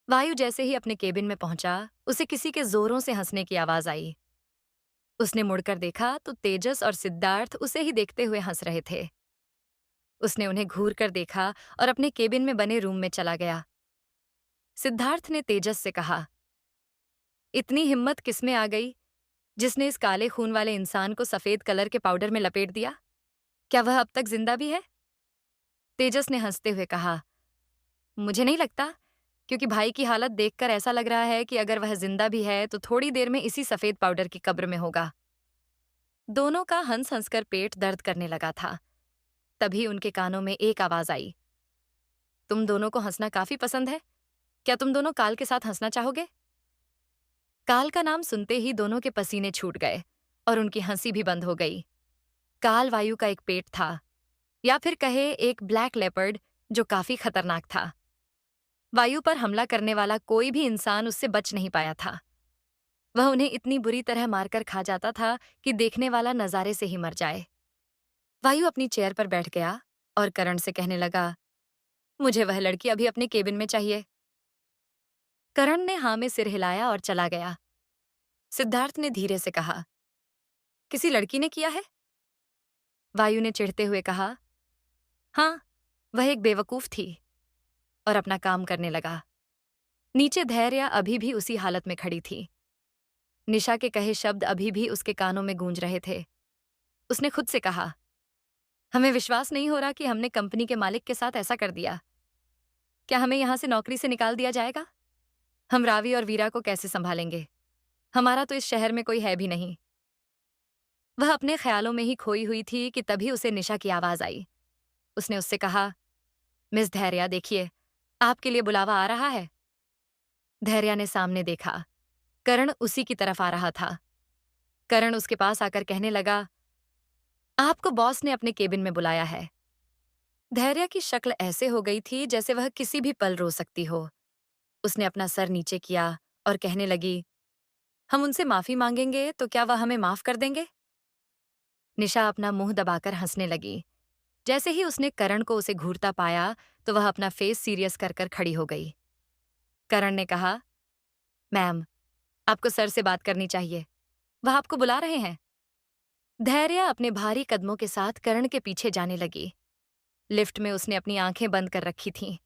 वायु जैसे ही अपने केबिन में पहुंचा, उसे किसी के जोरों से हंसने की आवाज आई। उसने मुड़कर देखा तो तेजस और सिद्धार्थ उसे ही देखते हुए हंस रहे थे। उसने उन्हें घूर कर देखा और अपने केबिन में बने रूम में चला गया। सिद्धार्थ ने तेजस से कहा, इतनी हिम्मत किसमें आ गई जिसने इस काले खून वाले इंसान को सफेद कलर के पाउडर में लपेट दिया? क्या वह अब तक जिंदा भी है? तेजस ने हंसते हुए कहा, मुझे नहीं लगता, क्योंकि भाई की हालत देखकर ऐसा लग रहा है कि अगर वह जिंदा भी है तो थोड़ी देर में इसी सफेद पाउडर की कब्र में होगा। दोनों का हंस हंसकर पेट दर्द करने लगा था। तभी उनके कानों में एक आवाज आई, तुम दोनों को हंसना काफी पसंद है। क्या तुम दोनों काल के साथ हंसना चाहोगे? काल का नाम सुनते ही दोनों के पसीने छूट गए और उनकी हंसी भी बंद हो गई। काल वायु का एक पेट था, या फिर कहे एक ब्लैक लेपर्ड, जो काफी खतरनाक था। वायु पर हमला करने वाला कोई भी इंसान उससे बच नहीं पाया था। वह उन्हें इतनी बुरी तरह मारकर खा जाता था कि देखने वाला नजारे से ही मर जाए। वायु अपनी चेयर पर बैठ गया और करण से कहने लगा, मुझे वह लड़की अभी अपने केबिन में चाहिए। करण ने हाँ में सिर हिलाया और चला गया। सिद्धार्थ ने धीरे से कहा, किसी लड़की ने किया है? वायु ने चिढ़ते हुए कहा, हाँ, वह एक बेवकूफ थी, और अपना काम करने लगा। नीचे धैर्य अभी भी उसी हालत में खड़ी थी। निशा के कहे शब्द अभी भी उसके कानों में गूंज रहे थे। उसने खुद से कहा, हमें विश्वास नहीं हो रहा कि हमने कंपनी के मालिक के साथ ऐसा कर दिया। क्या हमें यहां से नौकरी से निकाल दिया जाएगा? हम रावी और वीरा को कैसे संभालेंगे? हमारा तो इस शहर में कोई है भी नहीं। वह अपने ख्यालों में ही खोई हुई थी कि तभी उसे निशा की आवाज आई। उसने उससे कहा, मिस धैर्या, देखिए, आपके लिए बुलावा आ रहा है। धैर्या ने सामने देखा। करण उसी की तरफ आ रहा था। करण उसके पास आकर कहने लगा, आपको बॉस ने अपने केबिन में बुलाया है। धैर्या की शक्ल ऐसे हो गई थी जैसे वह किसी भी पल रो सकती हो। उसने अपना सर नीचे किया और कहने लगी, हम उनसे माफी मांगेंगे तो क्या वह हमें माफ कर देंगे? निशा अपना मुंह दबाकर हंसने लगी। जैसे ही उसने करण को उसे घूरता पाया तो वह अपना फेस सीरियस कर कर खड़ी हो गई। करण ने कहा, मैम, आपको सर से बात करनी चाहिए। वह आपको बुला रहे हैं। धैर्य अपने भारी कदमों के साथ करण के पीछे जाने लगी। लिफ्ट में उसने अपनी आंखें बंद कर रखी थीं।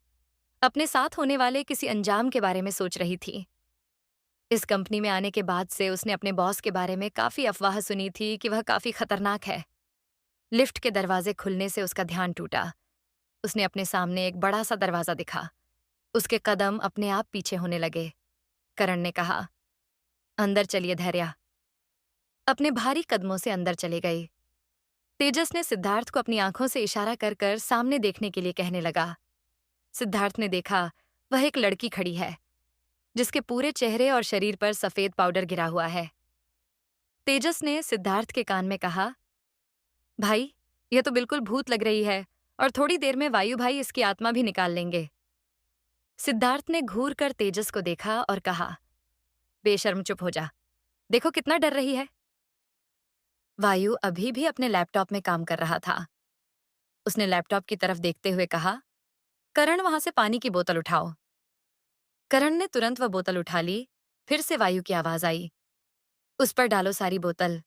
अपने साथ होने वाले किसी अंजाम के बारे में सोच रही थी। इस कंपनी में आने के बाद से उसने अपने बॉस के बारे में काफी अफवाह सुनी थी कि वह काफी खतरनाक है। लिफ्ट के दरवाजे खुलने से उसका ध्यान टूटा। उसने अपने सामने एक बड़ा सा दरवाजा दिखा। उसके कदम अपने आप पीछे होने लगे। करण ने कहा, अंदर चलिए धैर्या। अपने भारी कदमों से अंदर चले गए। तेजस ने सिद्धार्थ को अपनी आंखों से इशारा कर कर सामने देखने के लिए कहने लगा। सिद्धार्थ ने देखा, वह एक लड़की खड़ी है जिसके पूरे चेहरे और शरीर पर सफेद पाउडर गिरा हुआ है। तेजस ने सिद्धार्थ के कान में कहा, भाई, यह तो बिल्कुल भूत लग रही है, और थोड़ी देर में वायु भाई इसकी आत्मा भी निकाल लेंगे। सिद्धार्थ ने घूर कर तेजस को देखा और कहा, बेशर्म, चुप हो जा। देखो कितना डर रही है। वायु अभी भी अपने लैपटॉप में काम कर रहा था। उसने लैपटॉप की तरफ देखते हुए कहा, करण, वहां से पानी की बोतल उठाओ। करण ने तुरंत वह बोतल उठा ली। फिर से वायु की आवाज आई, उस पर डालो सारी बोतल।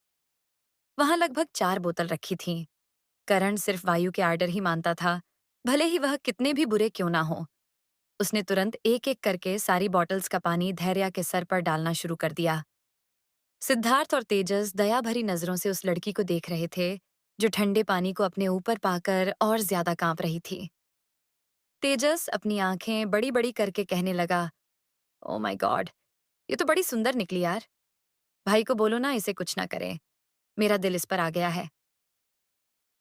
वहां लगभग 4 बोतल रखी थीं। करण सिर्फ वायु के आर्डर ही मानता था, भले ही वह कितने भी बुरे क्यों ना हो। उसने तुरंत एक एक करके सारी बॉटल्स का पानी धैर्या के सर पर डालना शुरू कर दिया। सिद्धार्थ और तेजस दया भरी नजरों से उस लड़की को देख रहे थे, जो ठंडे पानी को अपने ऊपर पाकर और ज्यादा कांप रही थी। तेजस अपनी आंखें बड़ी बड़ी करके कहने लगा, ओ माय गॉड, ये तो बड़ी सुंदर निकली यार। भाई को बोलो ना इसे कुछ ना करे। मेरा दिल इस पर आ गया है।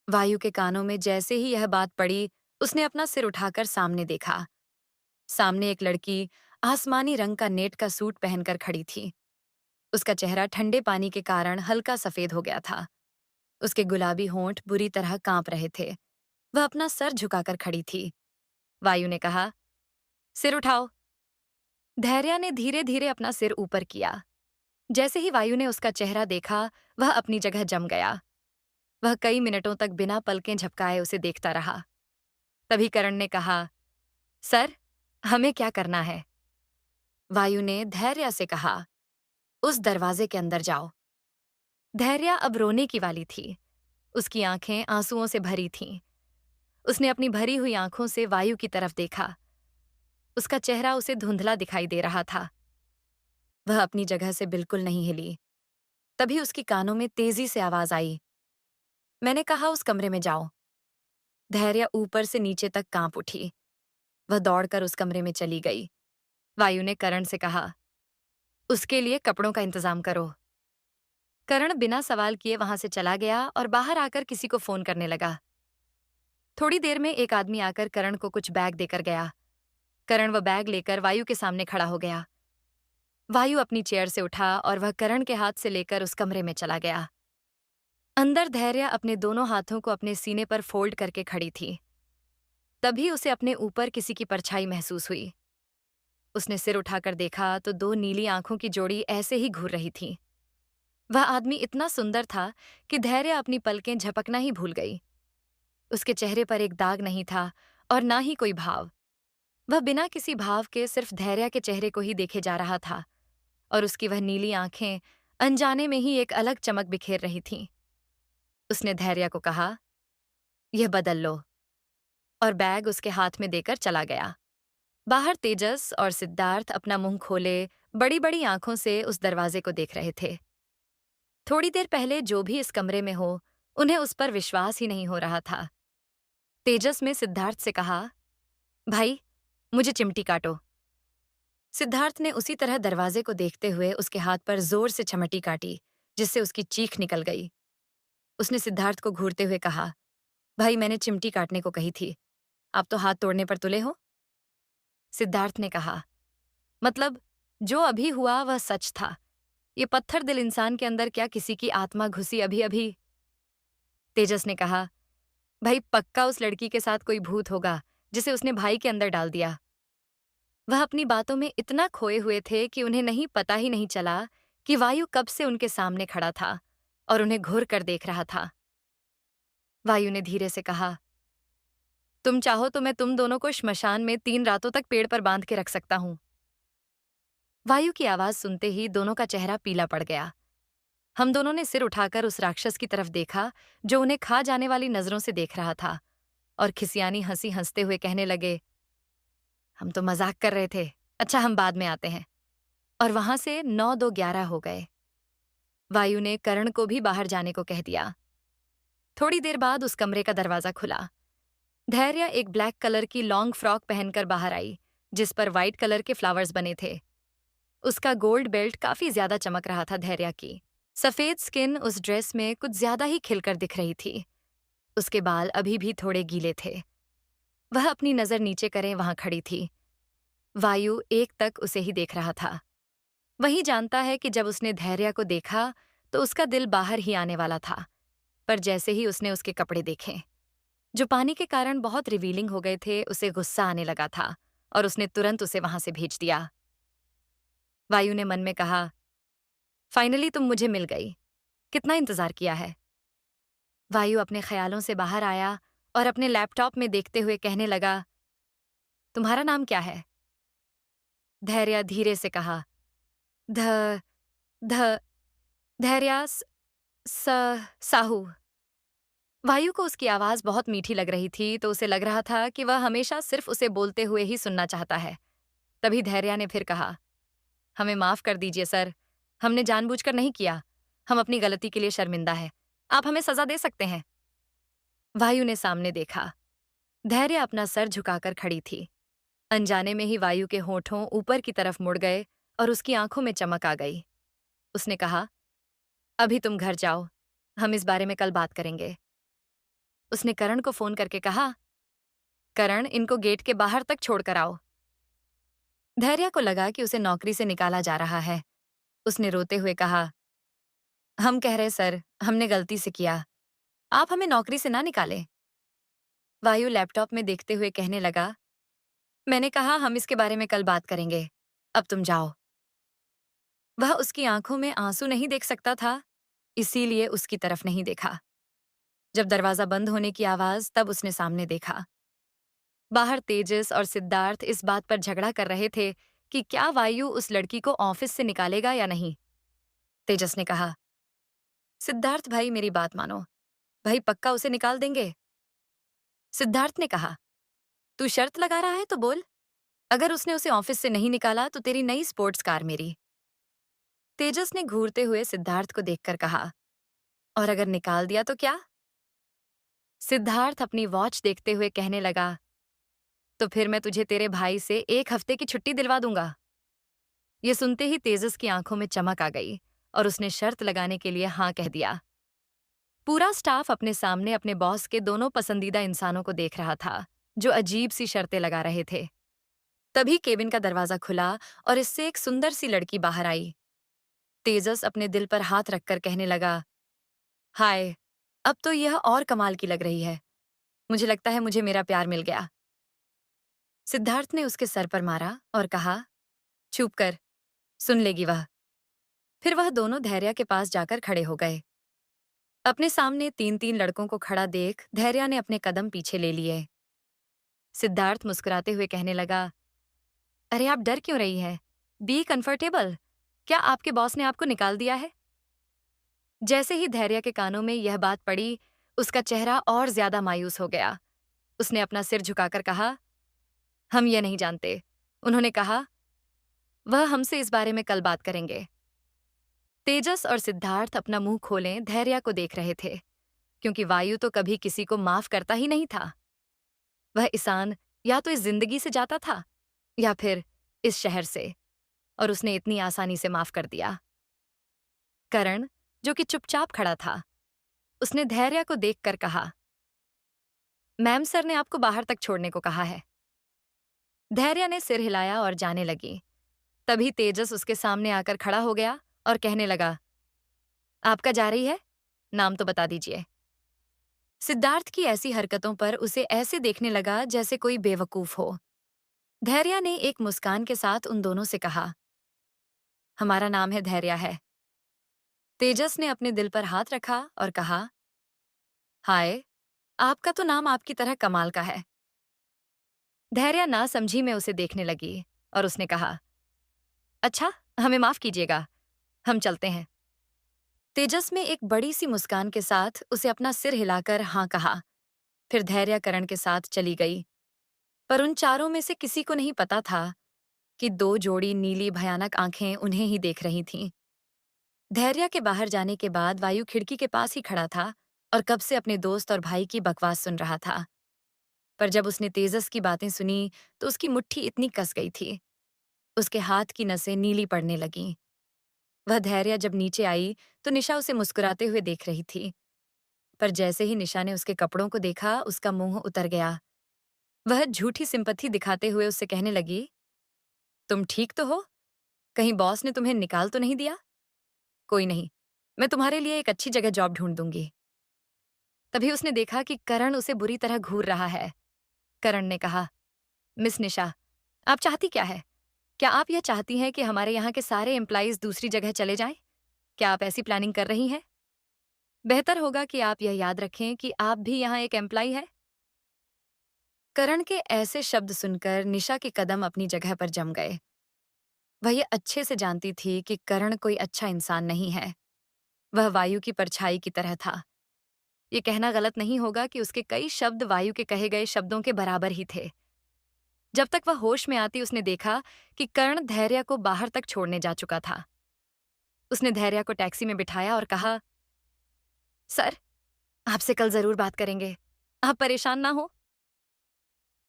वायु के कानों में जैसे ही यह बात पड़ी, उसने अपना सिर उठाकर सामने देखा। सामने एक लड़की आसमानी रंग का नेट का सूट पहनकर खड़ी थी। उसका चेहरा ठंडे पानी के कारण हल्का सफेद हो गया था। उसके गुलाबी होंठ बुरी तरह कांप रहे थे। वह अपना सर झुकाकर खड़ी थी। वायु ने कहा, सिर उठाओ। धैर्या ने धीरे धीरे अपना सिर ऊपर किया। जैसे ही वायु ने उसका चेहरा देखा, वह अपनी जगह जम गया। वह कई मिनटों तक बिना पलकें झपकाए उसे देखता रहा। तभी करण ने कहा, सर, हमें क्या करना है? वायु ने धैर्य से कहा, उस दरवाजे के अंदर जाओ। धैर्य अब रोने की वाली थी। उसकी आंखें आंसुओं से भरी थीं। उसने अपनी भरी हुई आंखों से वायु की तरफ देखा। उसका चेहरा उसे धुंधला दिखाई दे रहा था। वह अपनी जगह से बिल्कुल नहीं हिली। तभी उसकी कानों में तेजी से आवाज आई, मैंने कहा उस कमरे में जाओ। धैर्य ऊपर से नीचे तक कांप उठी। वह दौड़कर उस कमरे में चली गई। वायु ने करण से कहा, उसके लिए कपड़ों का इंतजाम करो। करण बिना सवाल किए वहां से चला गया और बाहर आकर किसी को फोन करने लगा। थोड़ी देर में एक आदमी आकर करण को कुछ बैग देकर गया। करण वह बैग लेकर वायु के सामने खड़ा हो गया। वायु अपनी चेयर से उठा और वह करण के हाथ से लेकर उस कमरे में चला गया। अंदर धैर्य अपने दोनों हाथों को अपने सीने पर फोल्ड करके खड़ी थी। तभी उसे अपने ऊपर किसी की परछाई महसूस हुई। उसने सिर उठाकर देखा तो दो नीली आंखों की जोड़ी ऐसे ही घूर रही थी। वह आदमी इतना सुंदर था कि धैर्य अपनी पलकें झपकना ही भूल गई। उसके चेहरे पर एक दाग नहीं था और ना ही कोई भाव। वह बिना किसी भाव के सिर्फ धैर्य के चेहरे को ही देखे जा रहा था और उसकी वह नीली आंखें अनजाने में ही एक अलग चमक बिखेर रही थीं। उसने धैर्य को कहा, यह बदल लो, और बैग उसके हाथ में देकर चला गया। बाहर तेजस और सिद्धार्थ अपना मुंह खोले बड़ी बड़ी आंखों से उस दरवाजे को देख रहे थे। थोड़ी देर पहले जो भी इस कमरे में हो, उन्हें उस पर विश्वास ही नहीं हो रहा था। तेजस में सिद्धार्थ से कहा, भाई, मुझे चिमटी काटो। सिद्धार्थ ने उसी तरह दरवाजे को देखते हुए उसके हाथ पर जोर से चमटी काटी, जिससे उसकी चीख निकल गई। उसने सिद्धार्थ को घूरते हुए कहा, भाई, मैंने चिमटी काटने को कही थी, आप तो हाथ तोड़ने पर तुले हो। सिद्धार्थ ने कहा, मतलब जो अभी हुआ वह सच था। ये पत्थर दिल इंसान के अंदर क्या किसी की आत्मा घुसी अभी अभी? तेजस ने कहा, भाई, पक्का उस लड़की के साथ कोई भूत होगा जिसे उसने भाई के अंदर डाल दिया। वह अपनी बातों में इतना खोए हुए थे कि उन्हें नहीं पता ही नहीं चला कि वायु कब से उनके सामने खड़ा था और उन्हें घूर कर देख रहा था। वायु ने धीरे से कहा, तुम चाहो तो मैं तुम दोनों को श्मशान में 3 रातों तक पेड़ पर बांध के रख सकता हूं। वायु की आवाज सुनते ही दोनों का चेहरा पीला पड़ गया। हम दोनों ने सिर उठाकर उस राक्षस की तरफ देखा जो उन्हें खा जाने वाली नजरों से देख रहा था, और खिसियानी हंसी हंसते हुए कहने लगे, हम तो मजाक कर रहे थे, अच्छा हम बाद में आते हैं। और वहां से 9-2-11 हो गए। वायु ने करण को भी बाहर जाने को कह दिया। थोड़ी देर बाद उस कमरे का दरवाजा खुला। धैर्य एक ब्लैक कलर की लॉन्ग फ्रॉक पहनकर बाहर आई, जिस पर व्हाइट कलर के फ्लावर्स बने थे। उसका गोल्ड बेल्ट काफी ज्यादा चमक रहा था। धैर्य की सफेद स्किन उस ड्रेस में कुछ ज्यादा ही खिलकर दिख रही थी। उसके बाल अभी भी थोड़े गीले थे। वह अपनी नजर नीचे करे वहां खड़ी थी। वायु एक तक उसे ही देख रहा था। वही जानता है कि जब उसने धैर्य को देखा तो उसका दिल बाहर ही आने वाला था, पर जैसे ही उसने उसके कपड़े देखे, जो पानी के कारण बहुत रिवीलिंग हो गए थे, उसे गुस्सा आने लगा था और उसने तुरंत उसे वहां से भेज दिया। वायु ने मन में कहा, फाइनली तुम मुझे मिल गई, कितना इंतजार किया है। वायु अपने ख्यालों से बाहर आया और अपने लैपटॉप में देखते हुए कहने लगा, तुम्हारा नाम क्या है? धैर्य धीरे से कहा, ध ध धैर्य साहू। वायु को उसकी आवाज बहुत मीठी लग रही थी, तो उसे लग रहा था कि वह हमेशा सिर्फ उसे बोलते हुए ही सुनना चाहता है। तभी धैर्य ने फिर कहा, हमें माफ कर दीजिए सर, हमने जानबूझकर नहीं किया। हम अपनी गलती के लिए शर्मिंदा है। आप हमें सजा दे सकते हैं। वायु ने सामने देखा। धैर्य अपना सर झुकाकर खड़ी थी। अनजाने में ही वायु के होठों ऊपर की तरफ मुड़ गए और उसकी आंखों में चमक आ गई। उसने कहा, अभी तुम घर जाओ, हम इस बारे में कल बात करेंगे। उसने करण को फोन करके कहा, करण, इनको गेट के बाहर तक छोड़कर आओ। धैर्य को लगा कि उसे नौकरी से निकाला जा रहा है। उसने रोते हुए कहा, हम कह रहे सर, हमने गलती से किया, आप हमें नौकरी से ना निकालें। वायु लैपटॉप में देखते हुए कहने लगा, मैंने कहा हम इसके बारे में कल बात करेंगे, अब तुम जाओ। वह उसकी आंखों में आंसू नहीं देख सकता था, इसीलिए उसकी तरफ नहीं देखा। जब दरवाजा बंद होने की आवाज, तब उसने सामने देखा। बाहर तेजस और सिद्धार्थ इस बात पर झगड़ा कर रहे थे कि क्या वायु उस लड़की को ऑफिस से निकालेगा या नहीं। तेजस ने कहा, सिद्धार्थ भाई मेरी बात मानो, भाई पक्का उसे निकाल देंगे। सिद्धार्थ ने कहा, तू शर्त लगा रहा है तो बोल, अगर उसने उसे ऑफिस से नहीं निकाला तो तेरी नई स्पोर्ट्स कार मेरी। तेजस ने घूरते हुए सिद्धार्थ को देखकर कहा, और अगर निकाल दिया तो क्या? सिद्धार्थ अपनी वॉच देखते हुए कहने लगा, तो फिर मैं तुझे तेरे भाई से 1 हफ्ते की छुट्टी दिलवा दूंगा। ये सुनते ही तेजस की आंखों में चमक आ गई और उसने शर्त लगाने के लिए हाँ कह दिया। पूरा स्टाफ अपने सामने अपने बॉस के दोनों पसंदीदा इंसानों को देख रहा था, जो अजीब सी शर्तें लगा रहे थे। तभी केबिन का दरवाजा खुला और इससे एक सुंदर सी लड़की बाहर आई। तेजस अपने दिल पर हाथ रखकर कहने लगा, हाय, अब तो यह और कमाल की लग रही है। मुझे लगता है मुझे मेरा प्यार मिल गया। सिद्धार्थ ने उसके सर पर मारा और कहा, चुप कर, सुन लेगी वह। फिर वह दोनों धैर्य के पास जाकर खड़े हो गए। अपने सामने 3-3 लड़कों को खड़ा देख धैर्य ने अपने कदम पीछे ले लिए। सिद्धार्थ मुस्कुराते हुए कहने लगा, अरे आप डर क्यों रही है? Be comfortable. क्या आपके बॉस ने आपको निकाल दिया है? जैसे ही धैर्य के कानों में यह बात पड़ी, उसका चेहरा और ज्यादा मायूस हो गया। उसने अपना सिर झुकाकर कहा, हम ये नहीं जानते। उन्होंने कहा, वह हमसे इस बारे में कल बात करेंगे। तेजस और सिद्धार्थ अपना मुंह खोले धैर्य को देख रहे थे, क्योंकि वायु तो कभी किसी को माफ करता ही नहीं था। वह ईसान या तो इस जिंदगी से जाता था या फिर इस शहर से, और उसने इतनी आसानी से माफ कर दिया। करण, जो कि चुपचाप खड़ा था, उसने धैर्य को देखकर कहा, मैम सर ने आपको बाहर तक छोड़ने को कहा है। धैर्य ने सिर हिलाया और जाने लगी। तभी तेजस उसके सामने आकर खड़ा हो गया और कहने लगा, आपका जा रही है? नाम तो बता दीजिए। सिद्धार्थ की ऐसी हरकतों पर उसे ऐसे देखने लगा जैसे कोई बेवकूफ हो। धैर्य ने एक मुस्कान के साथ उन दोनों से कहा, हमारा नाम है धैर्य है। तेजस ने अपने दिल पर हाथ रखा और कहा, हाय, आपका तो नाम आपकी तरह कमाल का है। धैर्य ना समझी में उसे देखने लगी और उसने कहा, अच्छा, हमें माफ कीजिएगा, हम चलते हैं। तेजस में एक बड़ी सी मुस्कान के साथ उसे अपना सिर हिलाकर हाँ कहा। फिर धैर्य करण के साथ चली गई। पर उन चारों में से किसी को नहीं पता था कि 2 जोड़ी नीली भयानक आंखें उन्हें ही देख रही थीं। धैर्य के बाहर जाने के बाद वायु खिड़की के पास ही खड़ा था और कब से अपने दोस्त और भाई की बकवास सुन रहा था। पर जब उसने तेजस की बातें सुनी तो उसकी मुट्ठी इतनी कस गई थी, उसके हाथ की नसें नीली पड़ने लगीं। वह धैर्य जब नीचे आई तो निशा उसे मुस्कुराते हुए देख रही थी। पर जैसे ही निशा ने उसके कपड़ों को देखा, उसका मुंह उतर गया। वह झूठी सिंपैथी दिखाते हुए उससे कहने लगी, तुम ठीक तो हो? कहीं बॉस ने तुम्हें निकाल तो नहीं दिया? कोई नहीं, मैं तुम्हारे लिए एक अच्छी जगह जॉब ढूंढ दूंगी। तभी उसने देखा कि करण उसे बुरी तरह घूर रहा है। करण ने कहा, मिस निशा, आप चाहती क्या है? क्या आप यह चाहती हैं कि हमारे यहाँ के सारे एम्प्लॉइज दूसरी जगह चले जाएं? क्या आप ऐसी प्लानिंग कर रही हैं? बेहतर होगा कि आप यह याद रखें कि आप भी यहाँ एक एम्प्लॉय है। करण के ऐसे शब्द सुनकर निशा के कदम अपनी जगह पर जम गए। वह ये अच्छे से जानती थी कि करण कोई अच्छा इंसान नहीं है। वह वायु की परछाई की तरह था। ये कहना गलत नहीं होगा कि उसके कई शब्द वायु के कहे गए शब्दों के बराबर ही थे। जब तक वह होश में आती उसने देखा कि कर्ण धैर्य को बाहर तक छोड़ने जा चुका था। उसने धैर्य को टैक्सी में बिठाया और कहा, सर, आपसे कल जरूर बात करेंगे, आप परेशान ना हो।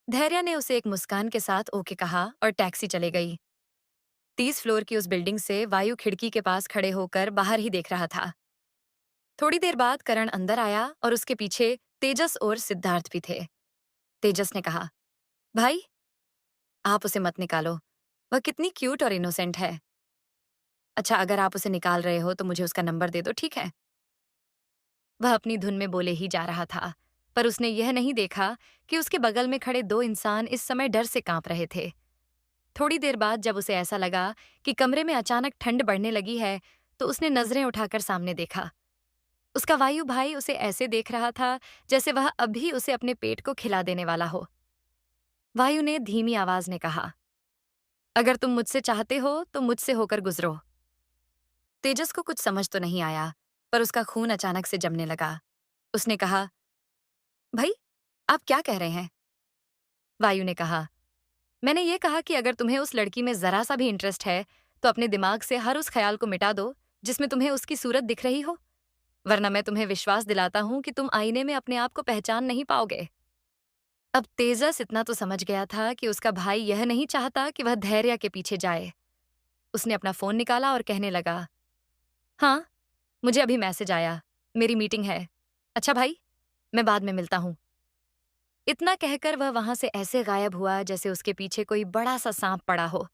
धैर्य ने उसे एक मुस्कान के साथ ओके कहा और टैक्सी चले गई। 30 फ्लोर की उस बिल्डिंग से वायु खिड़की के पास खड़े होकर बाहर ही देख रहा था। थोड़ी देर बाद करण अंदर आया और उसके पीछे तेजस और सिद्धार्थ भी थे। तेजस ने कहा, भाई, आप उसे मत निकालो, वह कितनी क्यूट और इनोसेंट है। अच्छा, अगर आप उसे निकाल रहे हो तो मुझे उसका नंबर दे दो, ठीक है? वह अपनी धुन में बोले ही जा रहा था, पर उसने यह नहीं देखा कि उसके बगल में खड़े 2 इंसान इस समय डर से कांप रहे थे। थोड़ी देर बाद जब उसे ऐसा लगा कि कमरे में अचानक ठंड बढ़ने लगी है, तो उसने नजरें उठाकर सामने देखा। उसका वायु भाई उसे ऐसे देख रहा था जैसे वह अभी उसे अपने पेट को खिला देने वाला हो। वायु ने धीमी आवाज में कहा, अगर तुम मुझसे चाहते हो तो मुझसे होकर गुजरो। तेजस को कुछ समझ तो नहीं आया, पर उसका खून अचानक से जमने लगा। उसने कहा, भाई, आप क्या कह रहे हैं? वायु ने कहा, मैंने ये कहा कि अगर तुम्हें उस लड़की में जरा सा भी इंटरेस्ट है, तो अपने दिमाग से हर उस ख्याल को मिटा दो जिसमें तुम्हें उसकी सूरत दिख रही हो, वरना मैं तुम्हें विश्वास दिलाता हूं कि तुम आईने में अपने आप को पहचान नहीं पाओगे। अब तेजस इतना तो समझ गया था कि उसका भाई यह नहीं चाहता कि वह धैर्य के पीछे जाए। उसने अपना फोन निकाला और कहने लगा, हाँ, मुझे अभी मैसेज आया, मेरी मीटिंग है। अच्छा भाई, मैं बाद में मिलता हूँ। इतना कहकर वह वहां से ऐसे गायब हुआ जैसे उसके पीछे कोई बड़ा सा सांप पड़ा हो।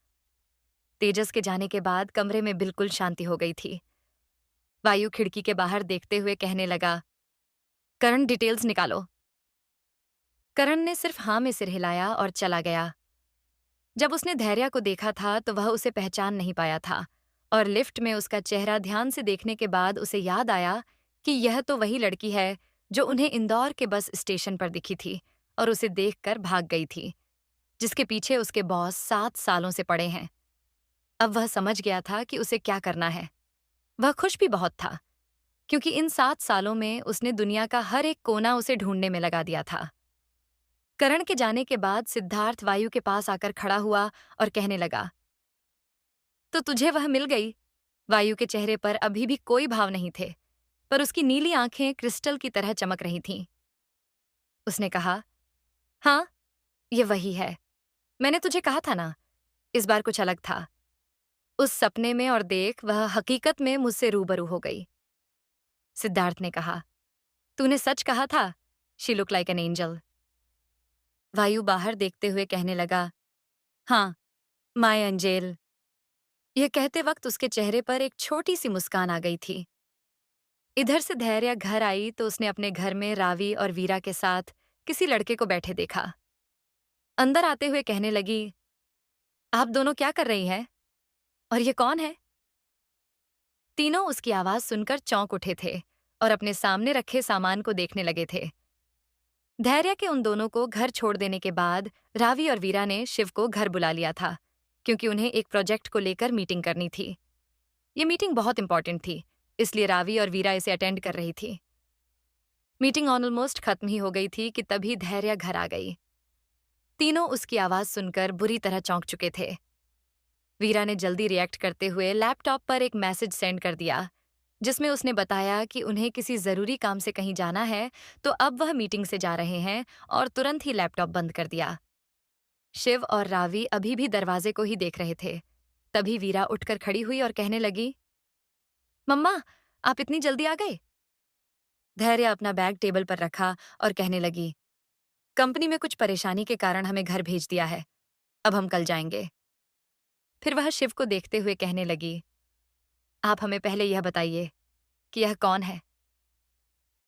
तेजस के जाने के बाद कमरे में बिल्कुल शांति हो गई थी। वायु खिड़की के बाहर देखते हुए कहने लगा, करण, डिटेल्स निकालो। करण ने सिर्फ हाँ में सिर हिलाया और चला गया। जब उसने धैर्य को देखा था तो वह उसे पहचान नहीं पाया था, और लिफ्ट में उसका चेहरा ध्यान से देखने के बाद उसे याद आया कि यह तो वही लड़की है जो उन्हें इंदौर के बस स्टेशन पर दिखी थी और उसे देखकर भाग गई थी, जिसके पीछे उसके बॉस 7 सालों से पड़े हैं। अब वह समझ गया था कि उसे क्या करना है। वह खुश भी बहुत था, क्योंकि इन 7 सालों में उसने दुनिया का हर एक कोना उसे ढूंढने में लगा दिया था। करण के जाने के बाद सिद्धार्थ वायु के पास आकर खड़ा हुआ और कहने लगा, तो तुझे वह मिल गई? वायु के चेहरे पर अभी भी कोई भाव नहीं थे, पर उसकी नीली आंखें क्रिस्टल की तरह चमक रही थीं। उसने कहा, हाँ, ये वही है। मैंने तुझे कहा था ना, इस बार कुछ अलग था। उस सपने में और देख, वह हकीकत में मुझसे रूबरू हो गई। सिद्धार्थ ने कहा, तूने सच कहा था। She look like an angel. वायु बाहर देखते हुए कहने लगा, हाँ, माय एंजेल। यह कहते वक्त उसके चेहरे पर एक छोटी सी मुस्कान आ गई थी। इधर से धैर्य घर आई तो उसने अपने घर में रावी और वीरा के साथ किसी लड़के को बैठे देखा। अंदर आते हुए कहने लगी, आप दोनों क्या कर रही हैं? और ये कौन है? तीनों उसकी आवाज सुनकर चौंक उठे थे और अपने सामने रखे सामान को देखने लगे थे। धैर्य के उन दोनों को घर छोड़ देने के बाद रावी और वीरा ने शिव को घर बुला लिया था, क्योंकि उन्हें एक प्रोजेक्ट को लेकर मीटिंग करनी थी। ये मीटिंग बहुत इंपॉर्टेंट थी, इसलिए रावी और वीरा इसे अटेंड कर रही थी। मीटिंग ऑलमोस्ट खत्म ही हो गई थी कि तभी धैर्य घर आ गई। तीनों उसकी आवाज सुनकर बुरी तरह चौंक चुके थे। वीरा ने जल्दी रिएक्ट करते हुए लैपटॉप पर एक मैसेज सेंड कर दिया, जिसमें उसने बताया कि उन्हें किसी जरूरी काम से कहीं जाना है, तो अब वह मीटिंग से जा रहे हैं, और तुरंत ही लैपटॉप बंद कर दिया। शिव और रावी अभी भी दरवाजे को ही देख रहे थे। तभी वीरा उठकर खड़ी हुई और कहने लगी, मम्मा, आप इतनी जल्दी आ गए? धैर्य अपना बैग टेबल पर रखा और कहने लगी, कंपनी में कुछ परेशानी के कारण हमें घर भेज दिया है, अब हम कल जाएंगे। फिर वह शिव को देखते हुए कहने लगी, आप हमें पहले यह बताइए कि यह कौन है?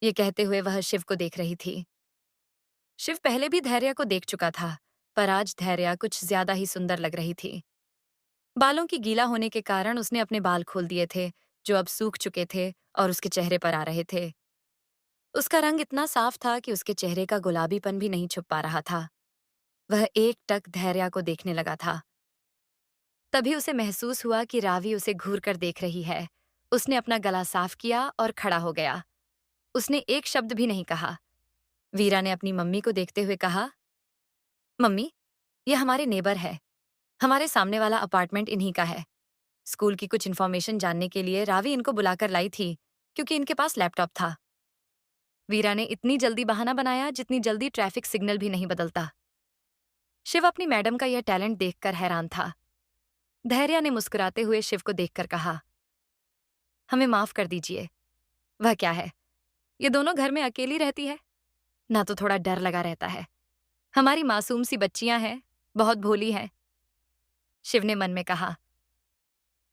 ये कहते हुए वह शिव को देख रही थी। शिव पहले भी धैर्य को देख चुका था, पर आज धैर्य कुछ ज्यादा ही सुंदर लग रही थी। बालों की गीला होने के कारण उसने अपने बाल खोल दिए थे, जो अब सूख चुके थे और उसके चेहरे पर आ रहे थे। उसका रंग इतना साफ था कि उसके चेहरे का गुलाबीपन भी नहीं छुप पा रहा था। वह एकटक धैर्य को देखने लगा था। तभी उसे महसूस हुआ कि रावी उसे घूर कर देख रही है। उसने अपना गला साफ किया और खड़ा हो गया। उसने एक शब्द भी नहीं कहा। वीरा ने अपनी मम्मी को देखते हुए कहा, मम्मी, ये हमारे नेबर है। हमारे सामने वाला अपार्टमेंट इन्हीं का है। स्कूल की कुछ इन्फॉर्मेशन जानने के लिए रावी इनको बुलाकर लाई थी, क्योंकि इनके पास लैपटॉप था। वीरा ने इतनी जल्दी बहाना बनाया जितनी जल्दी ट्रैफिक सिग्नल भी नहीं बदलता। शिव अपनी मैडम का यह टैलेंट देखकर हैरान था। धैर्य ने मुस्कुराते हुए शिव को देखकर कहा, हमें माफ कर दीजिए। वह क्या है, ये दोनों घर में अकेली रहती है ना, तो थोड़ा डर लगा रहता है। हमारी मासूम सी बच्चियां हैं, बहुत भोली हैं। शिव ने मन में कहा,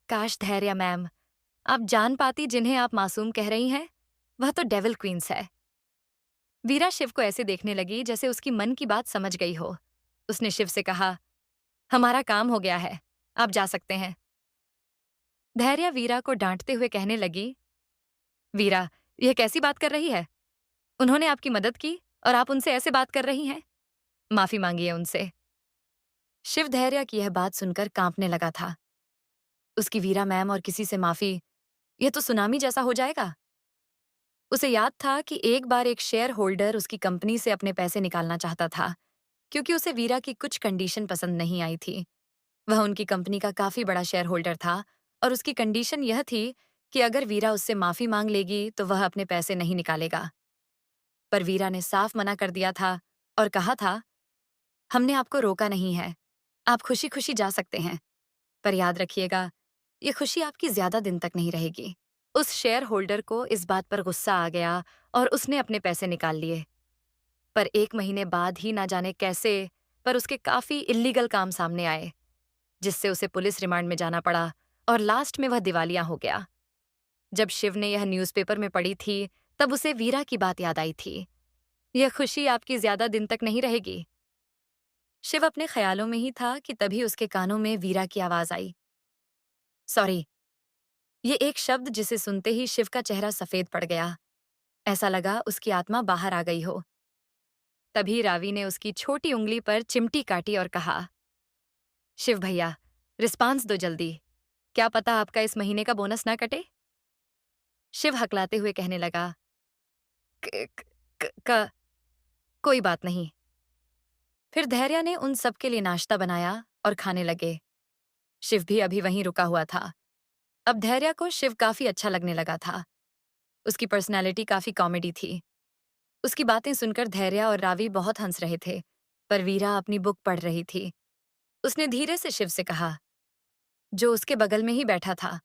काश धैर्य मैम, आप जान पाती जिन्हें आप मासूम कह रही हैं, वह तो डेविल क्वींस है। वीरा शिव को ऐसे देखने लगी जैसे उसकी मन की बात समझ गई हो। उसने शिव से कहा, हमारा काम हो गया है, आप जा सकते हैं। धैर्य वीरा को डांटते हुए कहने लगी, वीरा, यह कैसी बात कर रही है? उन्होंने आपकी मदद की और आप उनसे ऐसे बात कर रही हैं? माफी मांगिए उनसे। शिव धैर्य की यह बात सुनकर कांपने लगा था। उसकी वीरा मैम और किसी से माफी, यह तो सुनामी जैसा हो जाएगा। उसे याद था कि एक बार एक शेयर होल्डर उसकी कंपनी से अपने पैसे निकालना चाहता था, क्योंकि उसे वीरा की कुछ कंडीशन पसंद नहीं आई थी। वह उनकी कंपनी का काफी बड़ा शेयर होल्डर था और उसकी कंडीशन यह थी कि अगर वीरा उससे माफी मांग लेगी तो वह अपने पैसे नहीं निकालेगा। पर वीरा ने साफ मना कर दिया था और कहा था, हमने आपको रोका नहीं है, आप खुशी खुशी जा सकते हैं, पर याद रखिएगा, ये खुशी आपकी ज्यादा दिन तक नहीं रहेगी। उस शेयर होल्डर को इस बात पर गुस्सा आ गया और उसने अपने पैसे निकाल लिए। पर 1 महीने बाद ही ना जाने कैसे, पर उसके काफी इल्लीगल काम सामने आए, जिससे उसे पुलिस रिमांड में जाना पड़ा और लास्ट में वह दिवालिया हो गया। जब शिव ने यह न्यूज़पेपर में पढ़ी थी, तब उसे वीरा की बात याद आई थी। यह खुशी आपकी ज्यादा दिन तक नहीं रहेगी। शिव अपने ख्यालों में ही था कि तभी उसके कानों में वीरा की आवाज आई। सॉरी। ये एक शब्द जिसे सुनते ही शिव का चेहरा सफेद पड़ गया। ऐसा लगा उसकी आत्मा बाहर आ गई हो। तभी रावी ने उसकी छोटी उंगली पर चिमटी काटी और कहा, शिव भैया, रिस्पांस दो जल्दी। क्या पता आपका इस महीने का बोनस ना कटे। शिव हकलाते हुए कहने लगा, "क, क, क, क, कोई बात नहीं।" फिर धैर्य ने उन सब के लिए नाश्ता बनाया और खाने लगे। शिव भी अभी वहीं रुका हुआ था। अब धैर्य को शिव काफी अच्छा लगने लगा था। उसकी पर्सनैलिटी काफी कॉमेडी थी। उसकी बातें सुनकर धैर्य और रावी बहुत हंस रहे थे, पर वीरा अपनी बुक पढ़ रही थी। उसने धीरे से शिव से कहा, जो उसके बगल में ही बैठा था,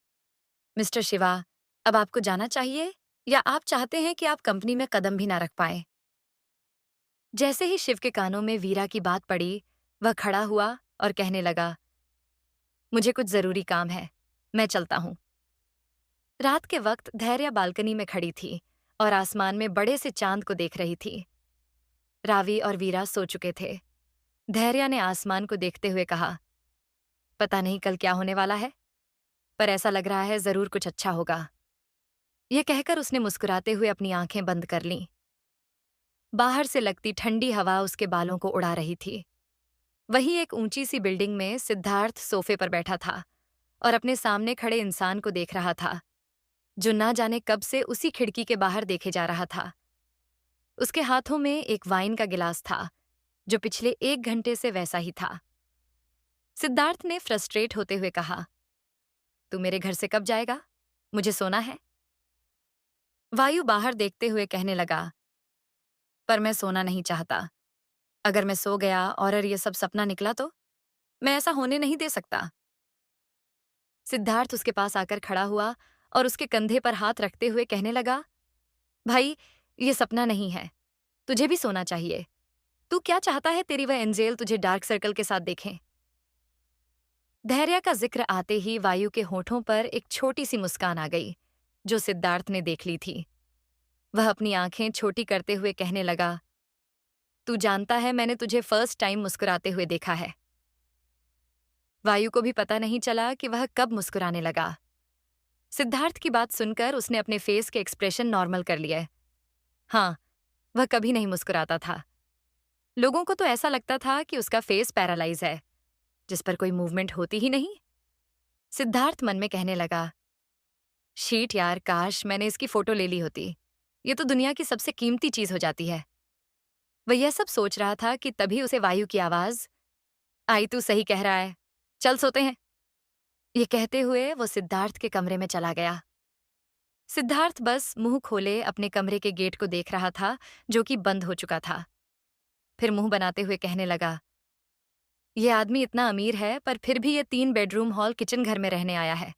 मिस्टर शिवा, अब आपको जाना चाहिए या आप चाहते हैं कि आप कंपनी में कदम भी ना रख पाए। जैसे ही शिव के कानों में वीरा की बात पड़ी, वह खड़ा हुआ और कहने लगा, मुझे कुछ जरूरी काम है, मैं चलता हूं। रात के वक्त धैर्य बालकनी में खड़ी थी और आसमान में बड़े से चांद को देख रही थी। रावी और वीरा सो चुके थे। धैर्य ने आसमान को देखते हुए कहा, पता नहीं कल क्या होने वाला है, पर ऐसा लग रहा है जरूर कुछ अच्छा होगा। यह कहकर उसने मुस्कुराते हुए अपनी आंखें बंद कर लीं। बाहर से लगती ठंडी हवा उसके बालों को उड़ा रही थी। वहीं एक ऊंची सी बिल्डिंग में सिद्धार्थ सोफे पर बैठा था और अपने सामने खड़े इंसान को देख रहा था, जो ना जाने कब से उसी खिड़की के बाहर देखे जा रहा था। उसके हाथों में एक वाइन का गिलास था, जो पिछले 1 घंटे से वैसा ही था। सिद्धार्थ ने फ्रस्ट्रेट होते हुए कहा, तू मेरे घर से कब जाएगा? मुझे सोना है। वायु बाहर देखते हुए कहने लगा, पर मैं सोना नहीं चाहता। अगर मैं सो गया और ये सब सपना निकला तो? मैं ऐसा होने नहीं दे सकता। सिद्धार्थ उसके पास आकर खड़ा हुआ और उसके कंधे पर हाथ रखते हुए कहने लगा, भाई, ये सपना नहीं है। तुझे भी सोना चाहिए। तू क्या चाहता है तेरी वह एंजेल तुझे डार्क सर्कल के साथ देखें? धैर्य का जिक्र आते ही वायु के होठों पर एक छोटी सी मुस्कान आ गई, जो सिद्धार्थ ने देख ली थी। वह अपनी आंखें छोटी करते हुए कहने लगा, तू जानता है मैंने तुझे फर्स्ट टाइम मुस्कुराते हुए देखा है। वायु को भी पता नहीं चला कि वह कब मुस्कुराने लगा। सिद्धार्थ की बात सुनकर उसने अपने फेस के एक्सप्रेशन नॉर्मल कर लिए। हाँ, वह कभी नहीं मुस्कुराता था। लोगों को तो ऐसा लगता था कि उसका फेस पैरालाइज है, जिस पर कोई मूवमेंट होती ही नहीं। सिद्धार्थ मन में कहने लगा, शीट यार, काश मैंने इसकी फोटो ले ली होती। ये तो दुनिया की सबसे कीमती चीज हो जाती है। वह यह सब सोच रहा था कि तभी उसे वायु की आवाज आई, तू सही कह रहा है, चल सोते हैं। ये कहते हुए वो सिद्धार्थ के कमरे में चला गया। सिद्धार्थ बस मुंह खोले अपने कमरे के गेट को देख रहा था, जो कि बंद हो चुका था। फिर मुंह बनाते हुए कहने लगा, ये आदमी इतना अमीर है, पर फिर भी ये 3 बेडरूम हॉल किचन घर में रहने आया है।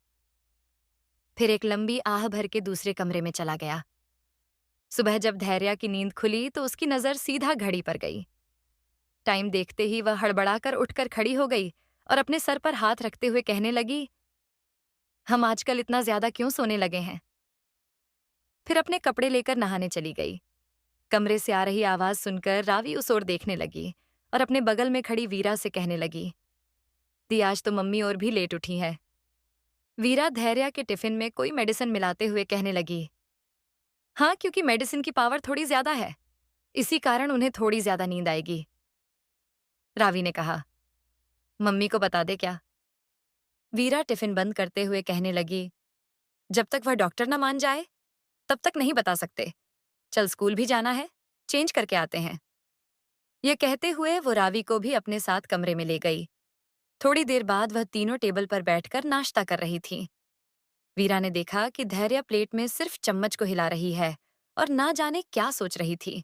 फिर एक लंबी आह भर के दूसरे कमरे में चला गया। सुबह जब धैर्य की नींद खुली तो उसकी नजर सीधा घड़ी पर गई। टाइम देखते ही वह हड़बड़ाकर उठकर खड़ी हो गई और अपने सर पर हाथ रखते हुए कहने लगी, हम आजकल इतना ज्यादा क्यों सोने लगे हैं? फिर अपने कपड़े लेकर नहाने चली गई। कमरे से आ रही आवाज सुनकर रावी उस ओर देखने लगी और अपने बगल में खड़ी वीरा से कहने लगी, दी, आज तो मम्मी और भी लेट उठी है। वीरा धैर्य के टिफिन में कोई मेडिसिन मिलाते हुए कहने लगी, हाँ, क्योंकि मेडिसिन की पावर थोड़ी ज्यादा है, इसी कारण उन्हें थोड़ी ज्यादा नींद आएगी। रावी ने कहा, मम्मी को बता दे क्या? वीरा टिफिन बंद करते हुए कहने लगी, जब तक वह डॉक्टर ना मान जाए, तब तक नहीं बता सकते। चल स्कूल भी जाना है, चेंज करके आते हैं। यह कहते हुए वो रावी को भी अपने साथ कमरे में ले गई। थोड़ी देर बाद वह तीनों टेबल पर बैठकर नाश्ता कर रही थीं। वीरा ने देखा कि धैर्य प्लेट में सिर्फ चम्मच को हिला रही है और ना जाने क्या सोच रही थी।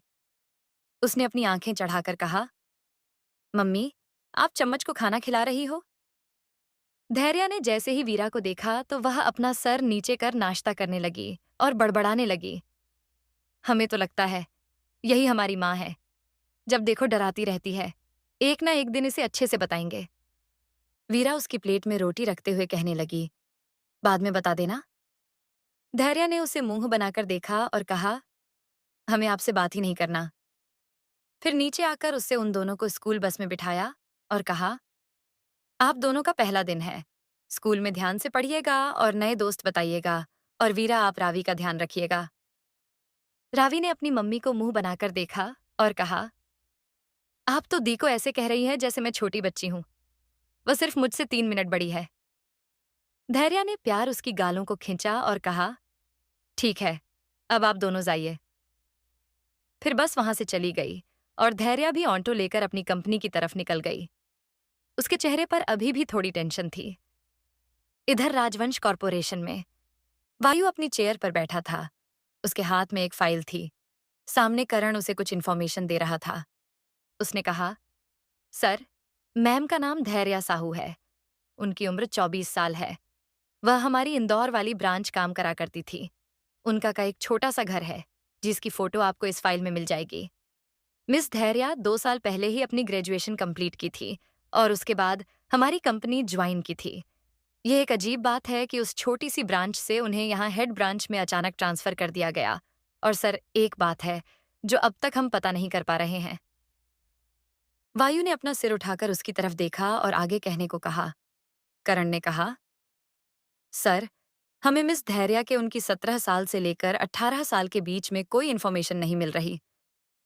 उसने अपनी आंखें चढ़ाकर कहा, मम्मी, आप चम्मच को खाना खिला रही हो? धैर्य ने जैसे ही वीरा को देखा तो वह अपना सर नीचे कर नाश्ता करने लगी और बड़बड़ाने लगी, हमें तो लगता है यही हमारी माँ है। जब देखो डराती रहती है। एक ना एक दिन इसे अच्छे से बताएंगे। वीरा उसकी प्लेट में रोटी रखते हुए कहने लगी, बाद में बता देना। धैर्य ने उसे मुंह बनाकर देखा और कहा, हमें आपसे बात ही नहीं करना। फिर नीचे आकर उससे उन दोनों को स्कूल बस में बिठाया और कहा, आप दोनों का पहला दिन है। स्कूल में ध्यान से पढ़िएगा और नए दोस्त बताइएगा। और वीरा, आप रावी का ध्यान रखिएगा। रावी ने अपनी मम्मी को मुंह बनाकर देखा और कहा, आप तो दी को ऐसे कह रही हैं जैसे मैं छोटी बच्ची हूं। वह सिर्फ मुझसे 3 मिनट बड़ी है। धैर्य ने प्यार उसकी गालों को खींचा और कहा, ठीक है, अब आप दोनों जाइए। फिर बस वहां से चली गई और धैर्य भी ऑटो लेकर अपनी कंपनी की तरफ निकल गई। उसके चेहरे पर अभी भी थोड़ी टेंशन थी। इधर राजवंश कॉर्पोरेशन में वायु अपनी चेयर पर बैठा था। उसके हाथ में एक फाइल थी। सामने करण उसे कुछ इन्फॉर्मेशन दे रहा था। उसने कहा, सर, मैम का नाम धैर्य साहू है। उनकी उम्र 24 साल है। वह हमारी इंदौर वाली ब्रांच काम करा करती थी। उनका का एक छोटा सा घर है, जिसकी फोटो आपको इस फाइल में मिल जाएगी। मिस धैर्या 2 साल पहले ही अपनी ग्रेजुएशन कंप्लीट की थी और उसके बाद हमारी कंपनी ज्वाइन की थी। यह एक अजीब बात है कि उस छोटी सी ब्रांच से उन्हें यहाँ हेड ब्रांच में अचानक ट्रांसफर कर दिया गया। और सर, एक बात है जो अब तक हम पता नहीं कर पा रहे हैं। वायु ने अपना सिर उठाकर उसकी तरफ देखा और आगे कहने को कहा। करण ने कहा, सर, हमें मिस धैर्या के उनकी 17 साल से लेकर 18 साल के बीच में कोई इन्फॉर्मेशन नहीं मिल रही।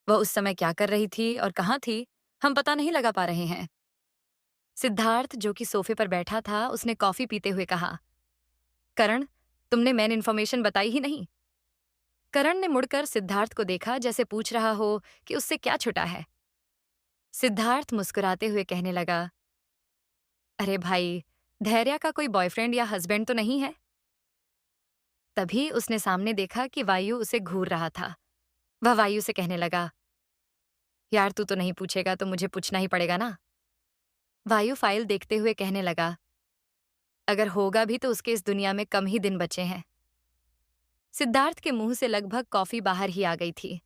वह उस समय क्या कर रही थी और कहाँ थी, हम पता नहीं लगा पा रहे हैं। सिद्धार्थ, जो कि सोफे पर बैठा था, उसने कॉफी पीते हुए कहा, करण, तुमने मेन इन्फॉर्मेशन बताई ही नहीं। करण ने मुड़कर सिद्धार्थ को देखा जैसे पूछ रहा हो कि उससे क्या छुटा है। सिद्धार्थ मुस्कुराते हुए कहने लगा, अरे भाई, धैर्या का कोई बॉयफ्रेंड या हस्बैंड तो नहीं है? तभी उसने सामने देखा कि वायु उसे घूर रहा था। वह वायु से कहने लगा, यार, तू तो नहीं पूछेगा तो मुझे पूछना ही पड़ेगा ना। वायु फाइल देखते हुए कहने लगा, अगर होगा भी तो उसके इस दुनिया में कम ही दिन बचे हैं। सिद्धार्थ के मुंह से लगभग कॉफी बाहर ही आ गई थी।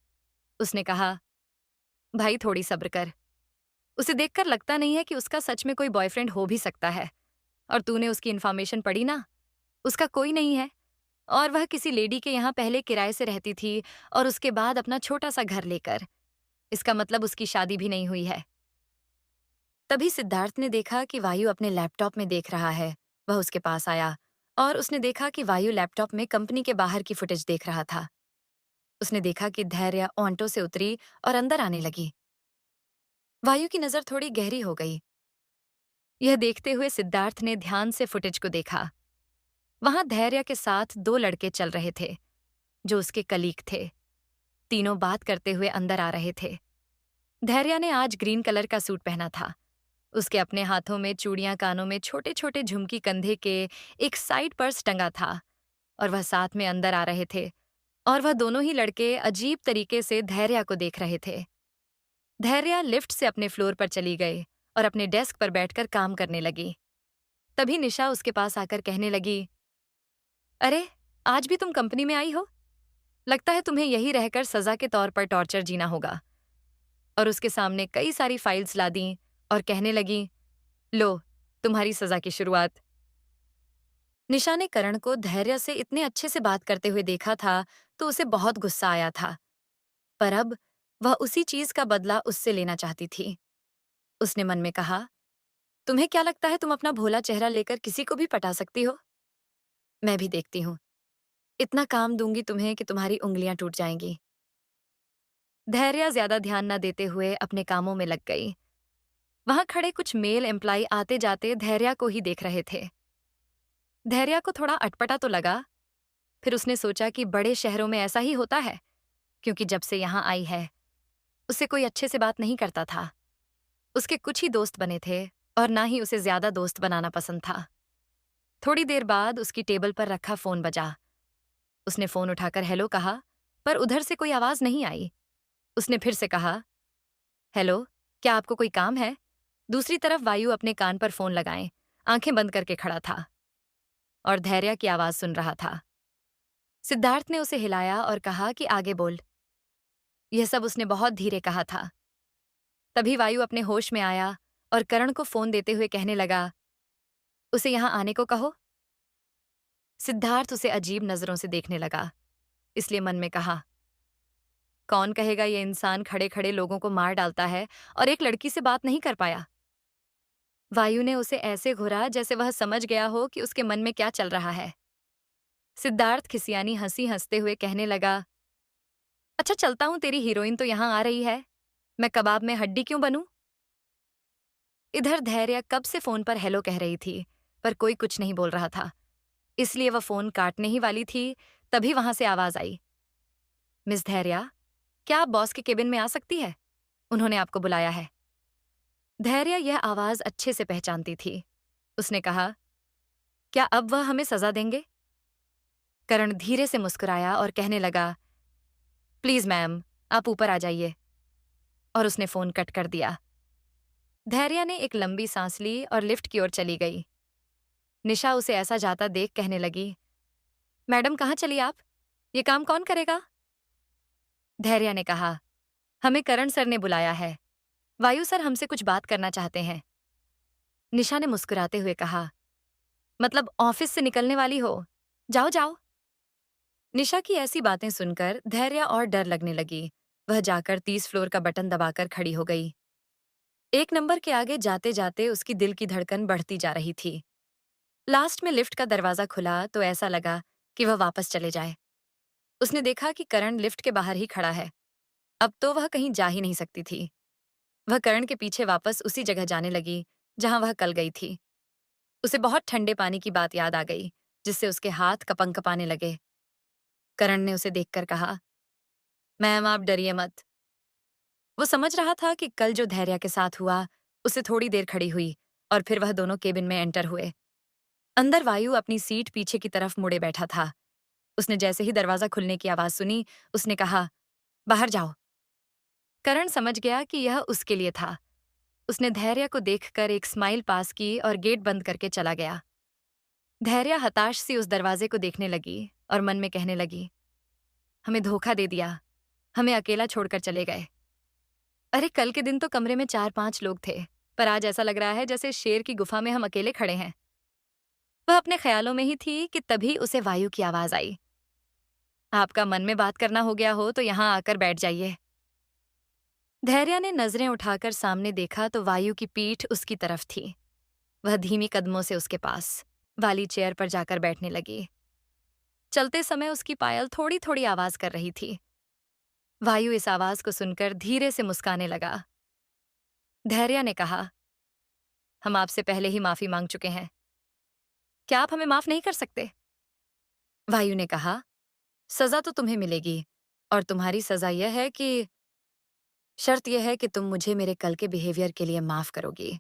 उसने कहा, भाई थोड़ी सब्र कर। उसे देखकर लगता नहीं है कि उसका सच में कोई बॉयफ्रेंड हो भी सकता है। और तूने उसकी इन्फॉर्मेशन पढ़ी ना? उसका कोई नहीं है। और वह किसी लेडी के यहाँ पहले किराए से रहती थी और उसके बाद अपना छोटा सा घर लेकर। इसका मतलब उसकी शादी भी नहीं हुई है। तभी सिद्धार्थ ने देखा कि वायु अपने लैपटॉप में देख रहा है। वह उसके पास आया और उसने देखा कि वायु लैपटॉप में कंपनी के बाहर की फुटेज देख रहा था। उसने देखा कि धैर्य ऑन्टो से उतरी और अंदर आने लगी। वायु की नजर थोड़ी गहरी हो गई। यह देखते हुए सिद्धार्थ ने ध्यान से फुटेज को देखा। वहां धैर्य के साथ 2 लड़के चल रहे थे, जो उसके कलीग थे। तीनों बात करते हुए अंदर आ रहे थे। धैर्य ने आज ग्रीन कलर का सूट पहना था। उसके अपने हाथों में चूड़ियां, कानों में छोटे छोटे झुमकी, कंधे के एक साइड पर्स टंगा था और वह साथ में अंदर आ रहे थे। और वह दोनों ही लड़के अजीब तरीके से धैर्य को देख रहे थे। धैर्य लिफ्ट से अपने फ्लोर पर चली गई और अपने डेस्क पर बैठकर काम करने लगी। तभी निशा उसके पास आकर कहने लगी, अरे, आज भी तुम कंपनी में आई हो? लगता है तुम्हें यही रहकर सजा के तौर पर टॉर्चर जीना होगा। और उसके सामने कई सारी फाइल्स ला दी और कहने लगी, लो, तुम्हारी सजा की शुरुआत। निशा ने करण को धैर्य से इतने अच्छे से बात करते हुए देखा था तो उसे बहुत गुस्सा आया था। पर अब वह उसी चीज का बदला उससे लेना चाहती थी। उसने मन में कहा, तुम्हें क्या लगता है तुम अपना भोला चेहरा लेकर किसी को भी पटा सकती हो? मैं भी देखती हूँ। इतना काम दूंगी तुम्हें कि तुम्हारी उंगलियां टूट जाएंगी। धैर्य ज्यादा ध्यान न देते हुए अपने कामों में लग गई। वहां खड़े कुछ मेल एम्प्लॉय आते जाते धैर्या को ही देख रहे थे। धैर्या को थोड़ा अटपटा तो लगा। फिर उसने सोचा कि बड़े शहरों में ऐसा ही होता है, क्योंकि जब से यहाँ आई है उससे कोई अच्छे से बात नहीं करता था। उसके कुछ ही दोस्त बने थे और ना ही उसे ज्यादा दोस्त बनाना पसंद था। थोड़ी देर बाद उसकी टेबल पर रखा फोन बजा। उसने फोन उठाकर हेलो कहा, पर उधर से कोई आवाज नहीं आई। उसने फिर से कहा, हेलो, क्या आपको कोई काम है? दूसरी तरफ वायु अपने कान पर फोन लगाए, आंखें बंद करके खड़ा था और धैर्य की आवाज सुन रहा था। सिद्धार्थ ने उसे हिलाया और कहा कि आगे बोल। यह सब उसने बहुत धीरे कहा था। तभी वायु अपने होश में आया और करण को फोन देते हुए कहने लगा, उसे यहां आने को कहो। सिद्धार्थ उसे अजीब नजरों से देखने लगा, इसलिए मन में कहा, कौन कहेगा ये इंसान खड़े खड़े लोगों को मार डालता है और एक लड़की से बात नहीं कर पाया। वायु ने उसे ऐसे घुरा जैसे वह समझ गया हो कि उसके मन में क्या चल रहा है। सिद्धार्थ खिसियानी हंसी हंसते हुए कहने लगा, अच्छा चलता हूं, तेरी हीरोइन तो यहां आ रही है, मैं कबाब में हड्डी क्यों बनूं? इधर धैर्य कब से फोन पर हेलो कह रही थी, पर कोई कुछ नहीं बोल रहा था, इसलिए वह फोन काटने ही वाली थी। तभी वहां से आवाज आई, मिस धैर्या, क्या आप बॉस के केबिन में आ सकती है? उन्होंने आपको बुलाया है। धैर्य यह आवाज अच्छे से पहचानती थी। उसने कहा, क्या अब वह हमें सजा देंगे? करण धीरे से मुस्कुराया और कहने लगा, प्लीज मैम, आप ऊपर आ जाइए। और उसने फोन कट कर दिया। धैर्य ने एक लंबी सांस ली और लिफ्ट की ओर चली गई। निशा उसे ऐसा जाता देख कहने लगी, मैडम कहाँ चली आप? ये काम कौन करेगा? धैर्य ने कहा, हमें करण सर ने बुलाया है, वायु सर हमसे कुछ बात करना चाहते हैं। निशा ने मुस्कुराते हुए कहा, मतलब ऑफिस से निकलने वाली हो? जाओ जाओ। निशा की ऐसी बातें सुनकर धैर्य और डर लगने लगी। वह जाकर 30 फ्लोर का बटन दबाकर खड़ी हो गई। एक नंबर के आगे जाते जाते उसकी दिल की धड़कन बढ़ती जा रही थी। लास्ट में लिफ्ट का दरवाजा खुला तो ऐसा लगा कि वह वापस चले जाए। उसने देखा कि करण लिफ्ट के बाहर ही खड़ा है। अब तो वह कहीं जा ही नहीं सकती थी। वह करण के पीछे वापस उसी जगह जाने लगी जहां वह कल गई थी। उसे बहुत ठंडे पानी की बात याद आ गई, जिससे उसके हाथ कपने लगे। करण ने उसे देखकर कहा, मैम आप डरिए मत। वो समझ रहा था कि कल जो धैर्य के साथ हुआ, उसे थोड़ी देर खड़ी हुई और फिर वह दोनों केबिन में एंटर हुए। अंदर वायु अपनी सीट पीछे की तरफ मुड़े बैठा था। उसने जैसे ही दरवाजा खुलने की आवाज सुनी, उसने कहा, बाहर जाओ। करण समझ गया कि यह उसके लिए था। उसने धैर्य को देखकर एक स्माइल पास की और गेट बंद करके चला गया। धैर्य हताश सी उस दरवाजे को देखने लगी और मन में कहने लगी, हमें धोखा दे दिया, हमें अकेला छोड़कर चले गए। अरे कल के दिन तो कमरे में 4-5 लोग थे, पर आज ऐसा लग रहा है जैसे शेर की गुफा में हम अकेले खड़े हैं। वह अपने ख्यालों में ही थी कि तभी उसे वायु की आवाज आई, आपका मन में बात करना हो गया हो तो यहां आकर बैठ जाइए। धैर्य ने नजरें उठाकर सामने देखा तो वायु की पीठ उसकी तरफ थी। वह धीमी कदमों से उसके पास वाली चेयर पर जाकर बैठने लगी। चलते समय उसकी पायल थोड़ी थोड़ी आवाज कर रही थी। वायु इस आवाज को सुनकर धीरे से मुस्काने लगा। धैर्य ने कहा, हम आपसे पहले ही माफी मांग चुके हैं, क्या आप हमें माफ नहीं कर सकते? वायु ने कहा, सजा तो तुम्हें मिलेगी, और तुम्हारी सजा यह है कि शर्त यह है कि तुम मुझे मेरे कल के बिहेवियर के लिए माफ करोगी।